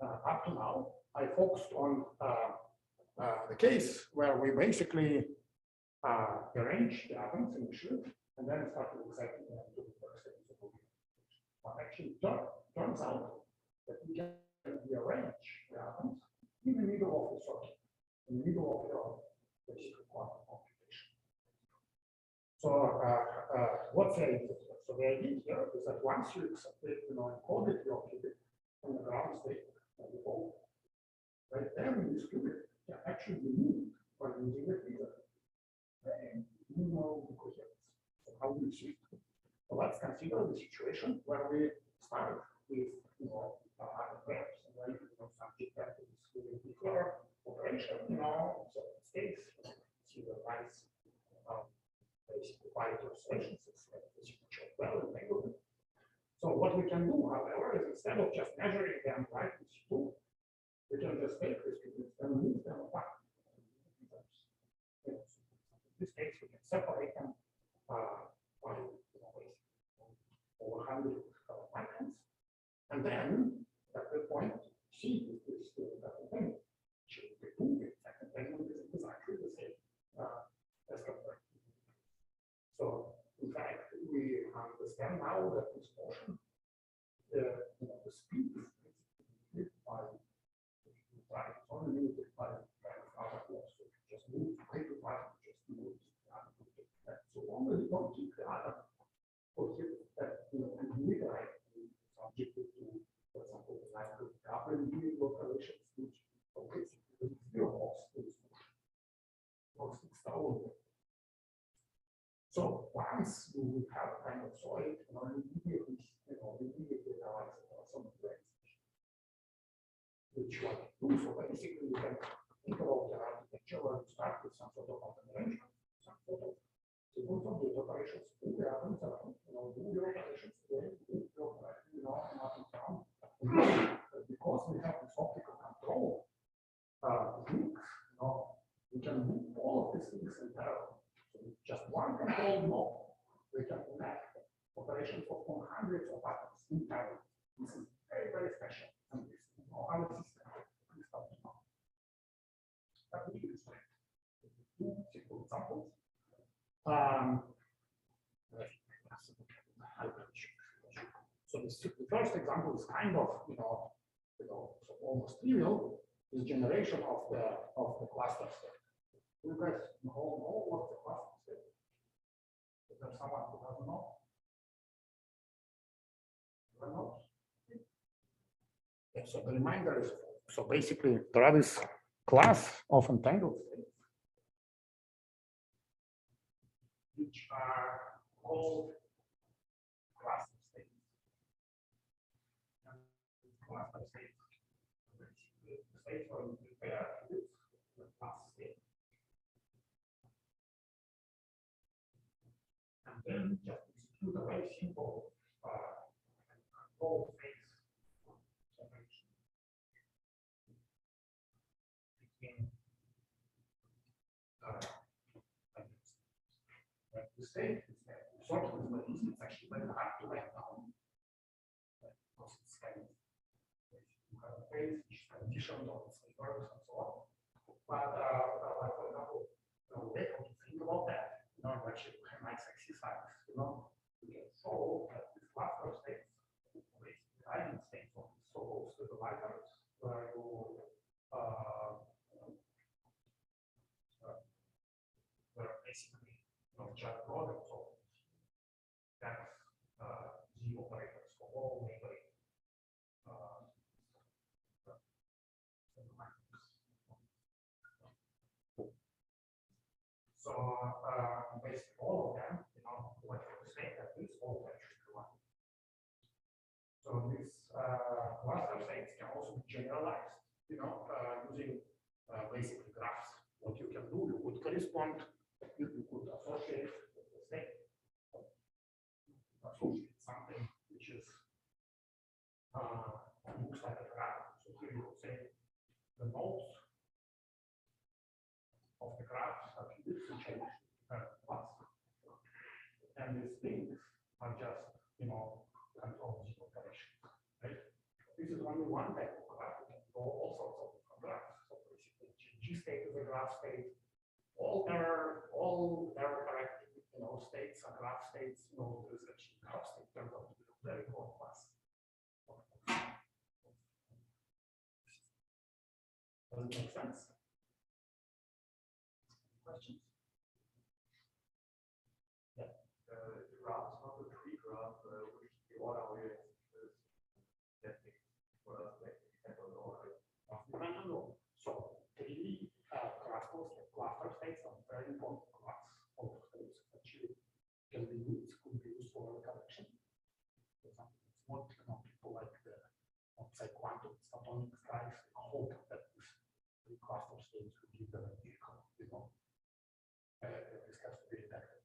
up to now, I focused on the case where we basically arrange the atoms initially, and then started exciting them to the first stage of the movie. But actually, turns out that we can rearrange the atoms in the middle of the circuit, in the middle of the basic quantum computation. So, what's the idea? So the idea here is that once you encoded your qubit on the ground state by default, right then this qubit can actually be moved by using the filter. And you know the coherence. So how do you see it? So let's consider the situation where we start with other pairs, right? Something that is with a particular operation, so in this case, see the nice basically Python solutions, it's like this picture well entangled. So what we can do, however, is instead of just measuring them right with two, we can just take this qubits and move them apart. In this case, we can separate them by over 100 microns, and then at that point, see if this still doesn't change. Should we remove it? And then is actually the same as compared. So, in fact, we understand now that this motion, the speed is limited by, it's only limited by other laws. So just move right to part, just move the other. So long as you don't keep the other coherent, that and literally subjected to, for example, like the upper individual operations, which basically zero loss to this motion. Loss is down. So once we have kind of solid, immediately realize some organization, which like do. So basically, you can think about the architecture where you start with some sort of arrangement, some sort of sequence of the operations, do the atoms around, do the operations, then do the operation, and up and down. Because we have this optical control links, we can do all of these things in parallel. Just one control node, we can connect operations of hundreds of atoms in parallel. This is very, very special. And this is how the system is up to now. Let me illustrate two simple examples. So the first example is kind of, so almost trivial, is generation of the cluster state. You guys know what the cluster state is? Is there someone who doesn't know? Anyone knows? Yeah, so the reminder is, so basically there are this class of entangled states, which are called cluster states. And cluster states, basically the states where we prepare this class state. And then just execute a very simple control phase separation between the state is that the sort of is easy, it's actually very hard to write down. Because it's kind of you have a phase which is conditioned on its reverse and so on. But like for example, we have to think about that. Actually, we have nice exercise, you can show that this cluster states, basically hiding states of so-called stabilizers, where you where basically just products of that Z operators for all neighboring so basically all of them, what you say that this all actually one. So these cluster states can also be generalized, using basically graphs. What you can do, you could correspond, you could associate with the state, associate something which is looks like a graph. So here you would say the nodes of the graph are are just, control the operation, right? This is only one type of graph. We can go all sorts of different graphs. So basically, G state is a graph state. All error correct, states are graph states. There's actually graph state turns out to be a very core class. Does it make sense? Questions? The graph is not a tree graph, which the order is getting for us, like, No. So three cluster states are very important class of states that could be used for a collection. For example, it's not people like the quantum photonics guys hope that this three cluster states will give them a vehicle, this has to be detected.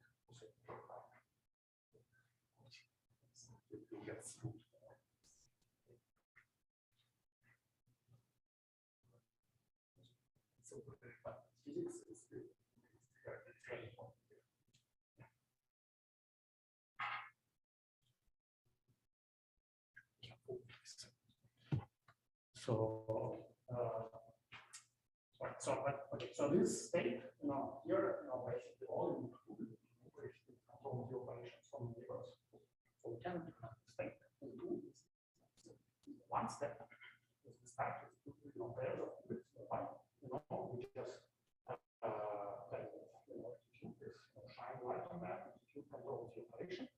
It will get smooth. So, but physics is very important. So this state, here, basically all include control the operations from the universe. So we can implement the state into one step. Is the start is pairs of qubits. We just execute this, shine light on that, execute control the operation.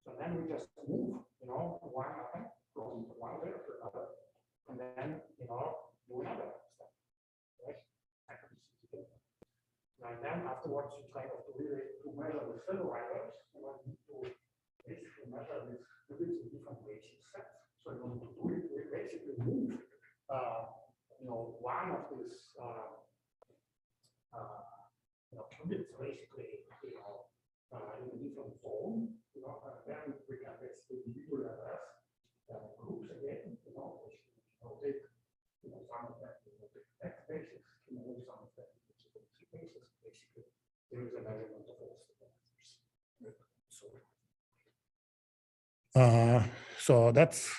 So then we just move, one atom from one layer to another, and then, do another step, right? And then afterwards, you kind of to measure the stabilizers, you need to basically measure these qubits in different basis sets. So in order to do it, we basically move, one of these, qubits basically, in a different zone, and then we can basically visualize groups again, which rotate, some of them in the X basis, move some of them in the Y basis. Basically, there is a measurement of all stabilizers. So that's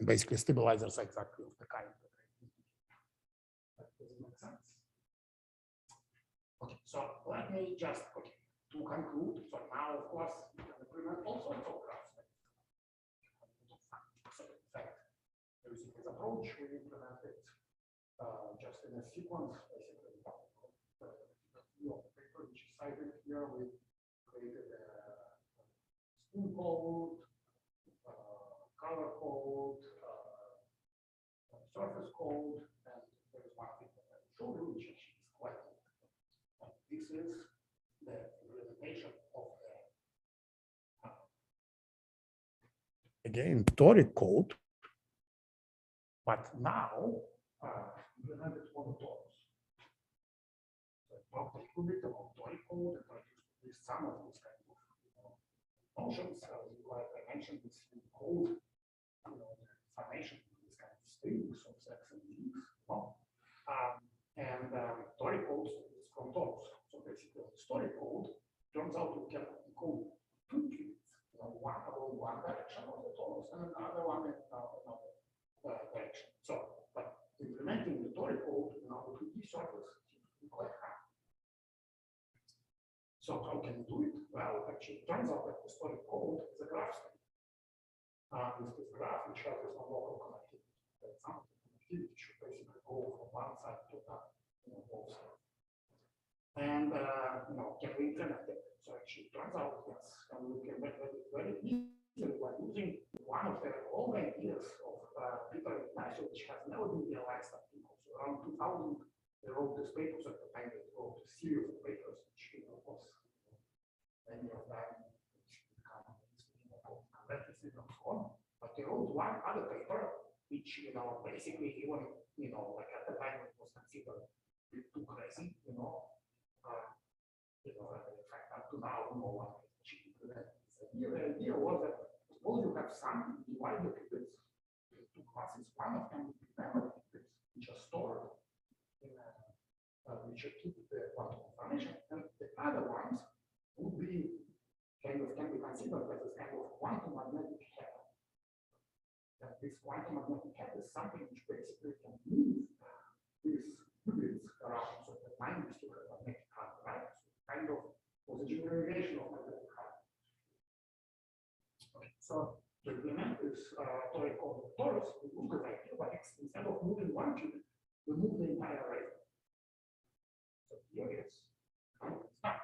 basically stabilizers exactly of the kind that I used. Does it make sense? Okay, so let me just to conclude. So now, of course, we can implement all sorts of graphs. So in fact, using this approach, we implemented just in a sequence, basically. The paper which is cited here, we created a spoon code, color code, surface code, and there is one thing that I will show you, which actually is quite important. This is the implementation of the again toric code, but now implemented on the torus. So I talked a little bit about toric code, and I used some of these kind of functions. Like I mentioned, this code, the information in this kind of strings of X and Z's. And toric code is from torus. So basically, the toric code turns out to can encode two qubits, one along one direction of the torus and another one in another direction. So, but implementing the toric code in our 2D surface seems to be quite hard. So how can we do it? Well, actually, it turns out that the toric code is a graph state. With this graph, which has no local connectivity. For example, the connectivity should basically go from one side to both sides. And can we implement it? So actually, it turns out yes, and we can make it very easily by using one of the old ideas of Peter and Misha, which has never been realized up to now. So around 2000, they wrote these papers at the time. They wrote a series of papers, which was many of them which become convertices and so on. But they wrote one other paper, which basically even like at the time it was considered too crazy, in fact, up to now, no one has achieved that. The idea was that suppose you have some divided qubits in two classes. One of them would be memory qubits, which are stored in which keep the quantum information, and the other ones would be can be considered as a kind of quantum magnetic head. That this quantum magnetic head is something which basically can move these qubits around, so that mine still have magnetic current, right? So kind of was a generalization of magnetic current. Okay, so to implement this toric code of torus, we move the ITAMP, instead of moving one qubit, we move the entire array. So here it's stuck.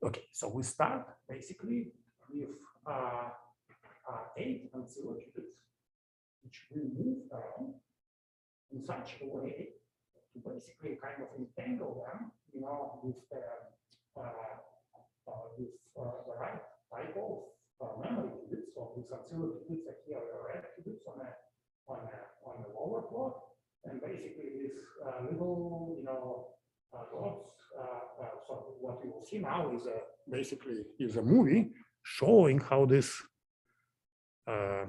Okay, so we start basically with 8 ancillary qubits, which we move around in such a way to basically kind of entangle them, you know, with the right type of memory qubits. So these ancillary qubits are here, the red qubits on the lower plot, and basically these little, you know, dots. So what you will see now is basically a movie showing how this that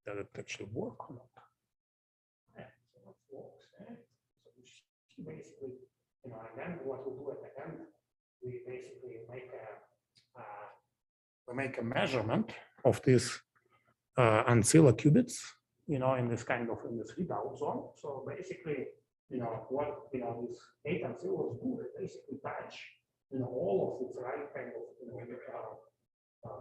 it actually work or not. Yeah, so it works. Yeah. So you see basically, you know, and then what we do at the end, we basically make a measurement of this ancilla qubits, you know, in this kind of readout zone. So basically, you know, what, you know, these 8 ancillas do, they basically touch, you know, all of its right kind of, you know,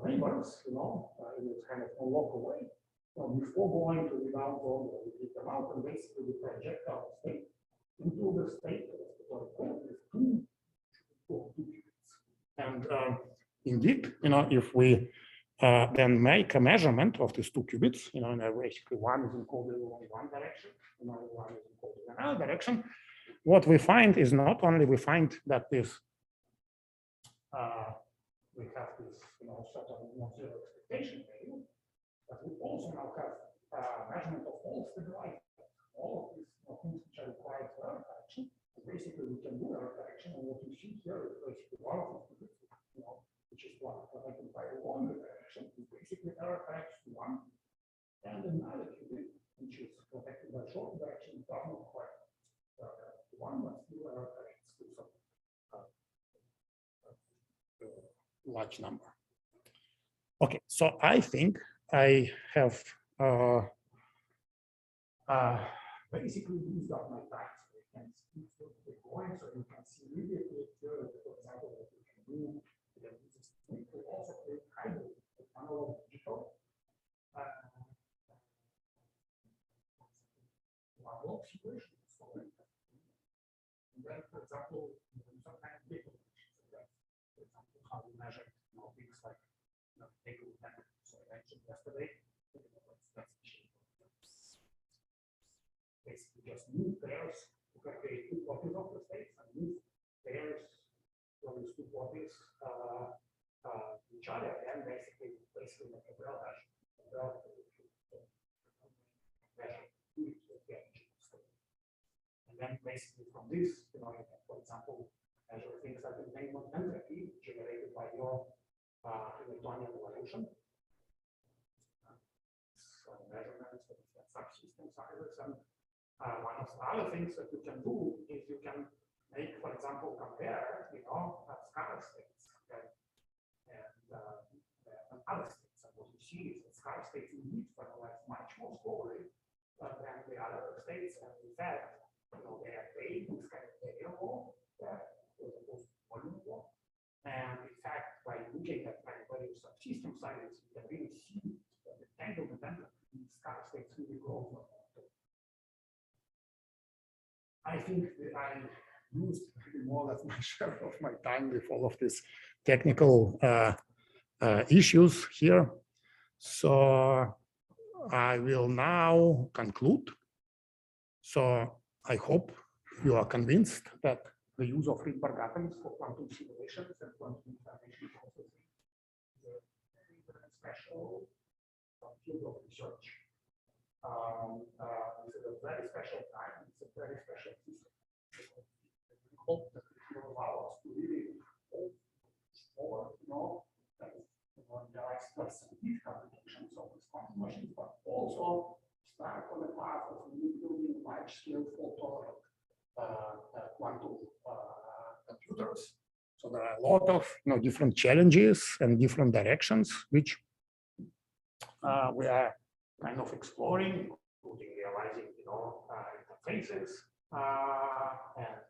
neighbors, you know, in this kind of local way. So before going to the readout zone, we keep them out, and basically we project our state into the state of the two qubits. And indeed, you know, if we then make a measurement of these 2 qubits, you know, and basically one is encoded in one direction, another one is encoded in another direction. What we find is not only we find that this we have this, you know, certain non-zero expectation value, but we also now have measurement of all stabilizers, all of these, you know, things which are required for error correction. And basically, we can do error correction, and what you see here is basically one of these qubits, you know, which is one connected by a longer direction, is basically error corrects to one, and another qubit, which is connected by a shorter direction, does not quite to one, but still error corrects to some large number. Okay, so I think I have basically used up my time. So we can keep going, so you can see immediately here, for example, what we can do. We can also create hybrid analog digital. Analog situation. And then, for example, some kind of data. For example, how we measure, you know, things like, you know, data dynamic. So I mentioned yesterday, basically just move pairs. You can create 2 copies of the states and move pairs from these 2 copies each other, and basically make a bell hash. And then basically from this, you know, you can, for example, measure things like entanglement entropy generated by your Hamiltonian evolution. So measurements of subsystem sizes, and one of the other things that you can do is you can make, for example, compare, you know, scalar states and other states. And what you see is that scalar states indeed analyze much more slowly than the other states, and in fact, you know, they are paid this kind of variable that was opposed to volume law. And in fact, by looking at various subsystem sizes, you can really see that the entanglement entropy in scalar states really grows. I think that I used more or less my share of my time with all of these technical issues here. So I will now conclude. So I hope you are convinced that the use of Rydberg atoms for quantum simulations and quantum information processing is a very special field of research. It's a very special time. It's a very special system. We hope that it will allow us to really explore, you know, there are scientific applications of these quantum machines, but also start on the path of new large scale fault tolerant quantum computers. So there are a lot of different challenges and different directions which we are kind of exploring, including realizing interfaces and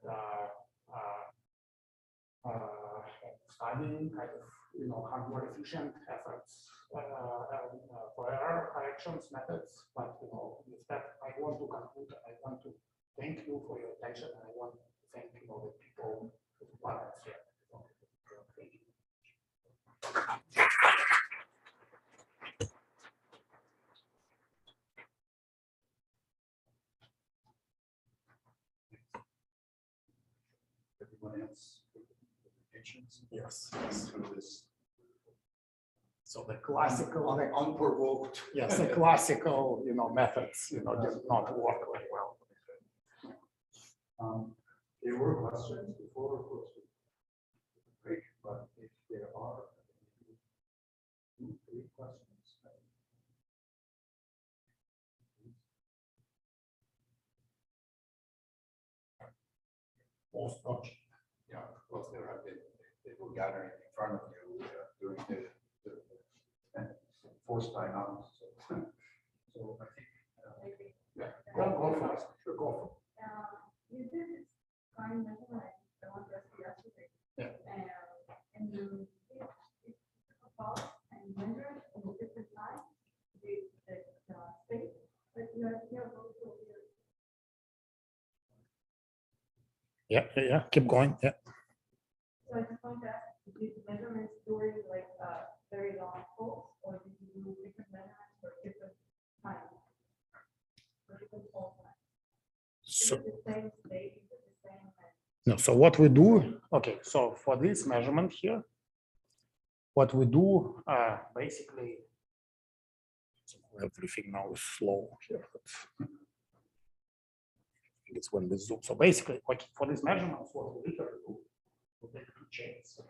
studying kind of hardware efficient efforts for error corrections methods. But with that, I want to conclude. I want to thank you for your attention. And I want to thank the people who are here. Thank you. Everyone else? Yes. Through this So the classical, unprovoked. yes, the classical, methods, did not work very well. There were questions before we go to break, but if there are 2, 3 questions. Most object. Yeah, of course, there have been people gathering in front of you during the forced time out. So I think, yeah, go for it. Sure, go for it. You did this kind of measurement, I want to ask you yesterday. Yeah. And you it's about and measure in a different time the space, but you are still also here. Yeah, keep going. Yeah. So I just want to ask, did you do measurements during like very long pulse, or did you do different measurements for different times? For different pulse times? So, Is it the same state, is it the same? no, so what we do, okay, so for this measurement here, what we do basically, so everything now is slow here. But it's when we zoom. So basically, like for these measurements, what we literally do, we take 2 chains.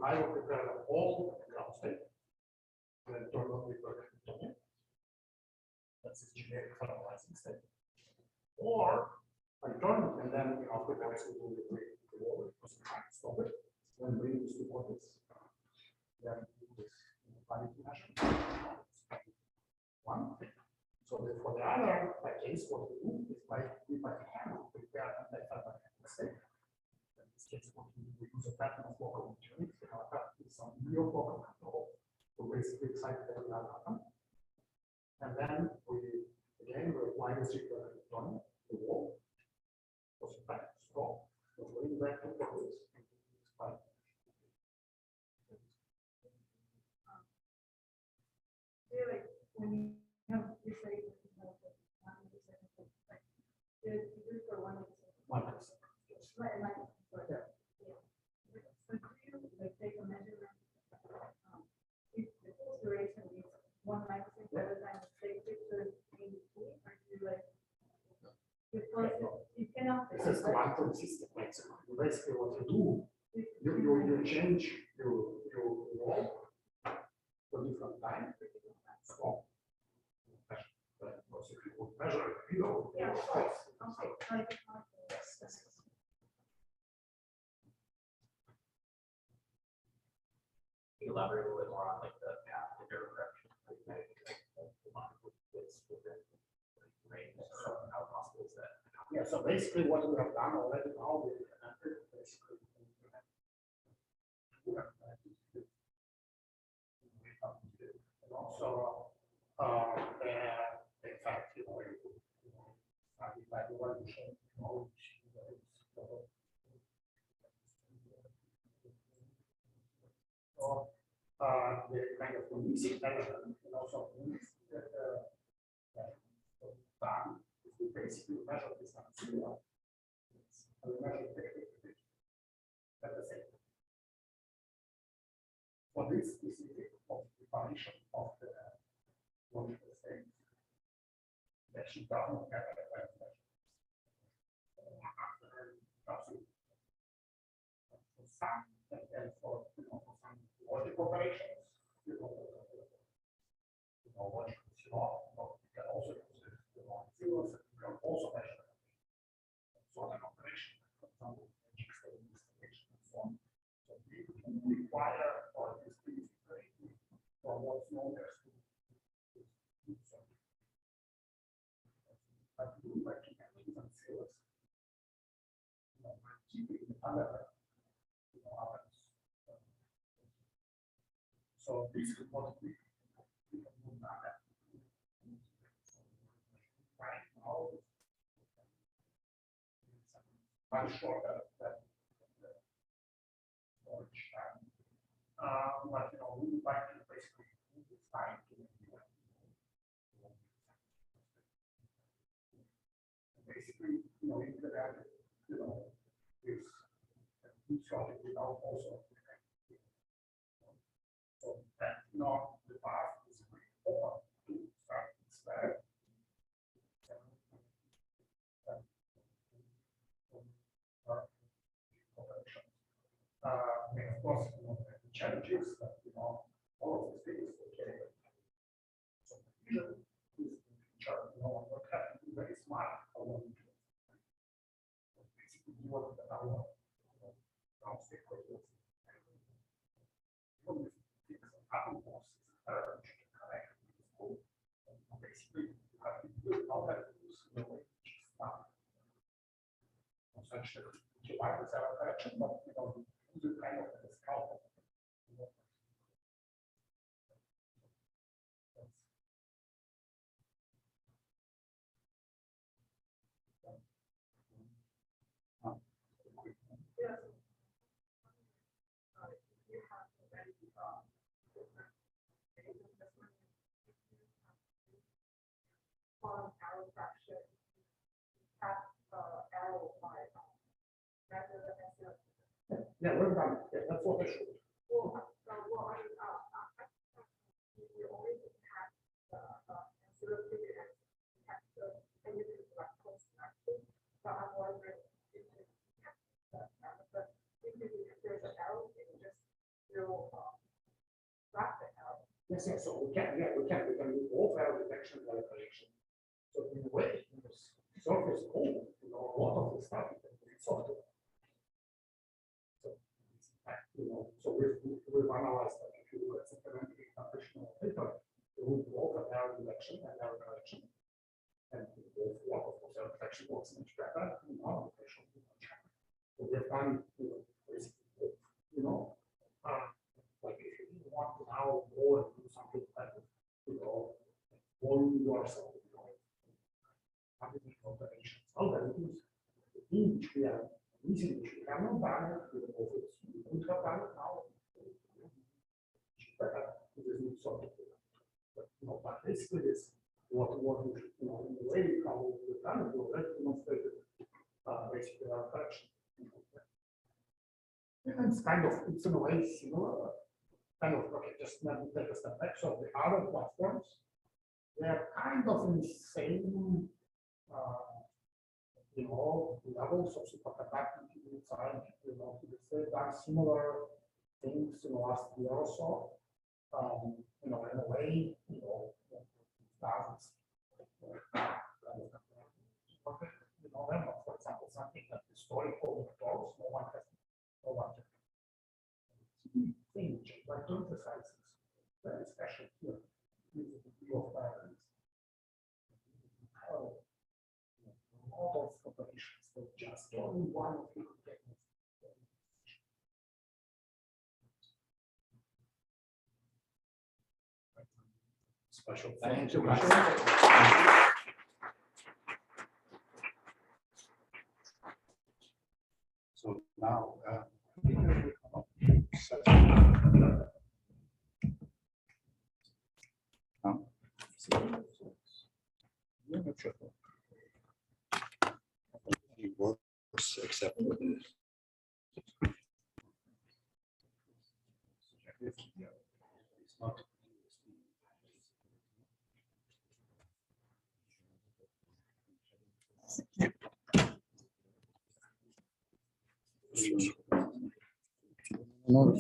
I will prepare the whole ground state, then turn on Rydberg Newtonian. That's the generic formalizing state. Or I turn it and then afterwards we will break the wall because we can't stop it. Then bring this to orbits. Then do this inequality measure. 1. So for the other case, what we do is by hand prepare anti-fiber state. In this case, what we use a pattern of local mechanics. Some real local control to basically excite every other atom. And then we apply the secret on the wall. Was back stop. So going back to this. Really, when you have you say you do for 1%. 1%. Yes. Like, Yeah. So do you like take a measurement? If the pulse duration is 1 microsecond at a time, take pictures in between, or do you like? Because you cannot. This is quantum system. So basically, what you do, you change your wall for different time. So, because if you would measure it below, Yeah. of course. Okay. Yes. Can you elaborate a little bit more on like the path to error correction? How possible is that? Yeah, so basically what we have done already now, we implemented basically. And also, in fact, by the one you show knowledge, so the kind of missing element, and also means that time is we basically measure this on zero. And we measure the at the same time. For this specific occupation of the logical state, that she doesn't have a measure. And for some logic operations, logical law, you can also use the zeros and require for this integrating for what's known as like and sales. Keeping other options. So this is what we can do now. Right now, much shorter than storage time. But we would like to basically move this time to basically, you can add, this shortage without also. So that, the path is pretty open to start instead. And of course, the challenges that, all of these things, okay. So the vision is in the future, what have to be very smart, how we do it. So basically, you want that our stakeholders. Basically, you have to build all that use in a way which is not such that you like this direction, but use it kind of as a scalpel. Arrow fraction, arrow by rather than Yeah, we're done. Yeah, that's what I showed. we already have the and you can like post action. But I'm wondering if there's an arrow, you can just wrap the arrow. Yes, so we can do both arrow detection and arrow correction. So in a way, surface code, a lot of the stuff is software. So we've analyzed that. If you look at supplementary conditional paper, we would both have arrow detection and arrow correction. And both work, of course, arrow detection works much better in our application. So we've done, basically, like if you want to now go and do something like, volume yourself, operations, algorithms, in which we are using, which we have not done it, we could have done it now. But basically, this what we, in the way how we've done it, we already demonstrated basically our correction. And it's kind of, it's in a way similar, kind of, okay, just let me take a step back. So the other platforms, they are kind of in the same levels of superconducting inside, they've done similar things in the last year or so. In a way, thousands. For example, something like historical doors, no one has thing which like emphasizes very special here is the degree of patterns. A lot of operations, so just only one of you can get this. Special Thank thanks. you. So now, It works except for this. It's not. No,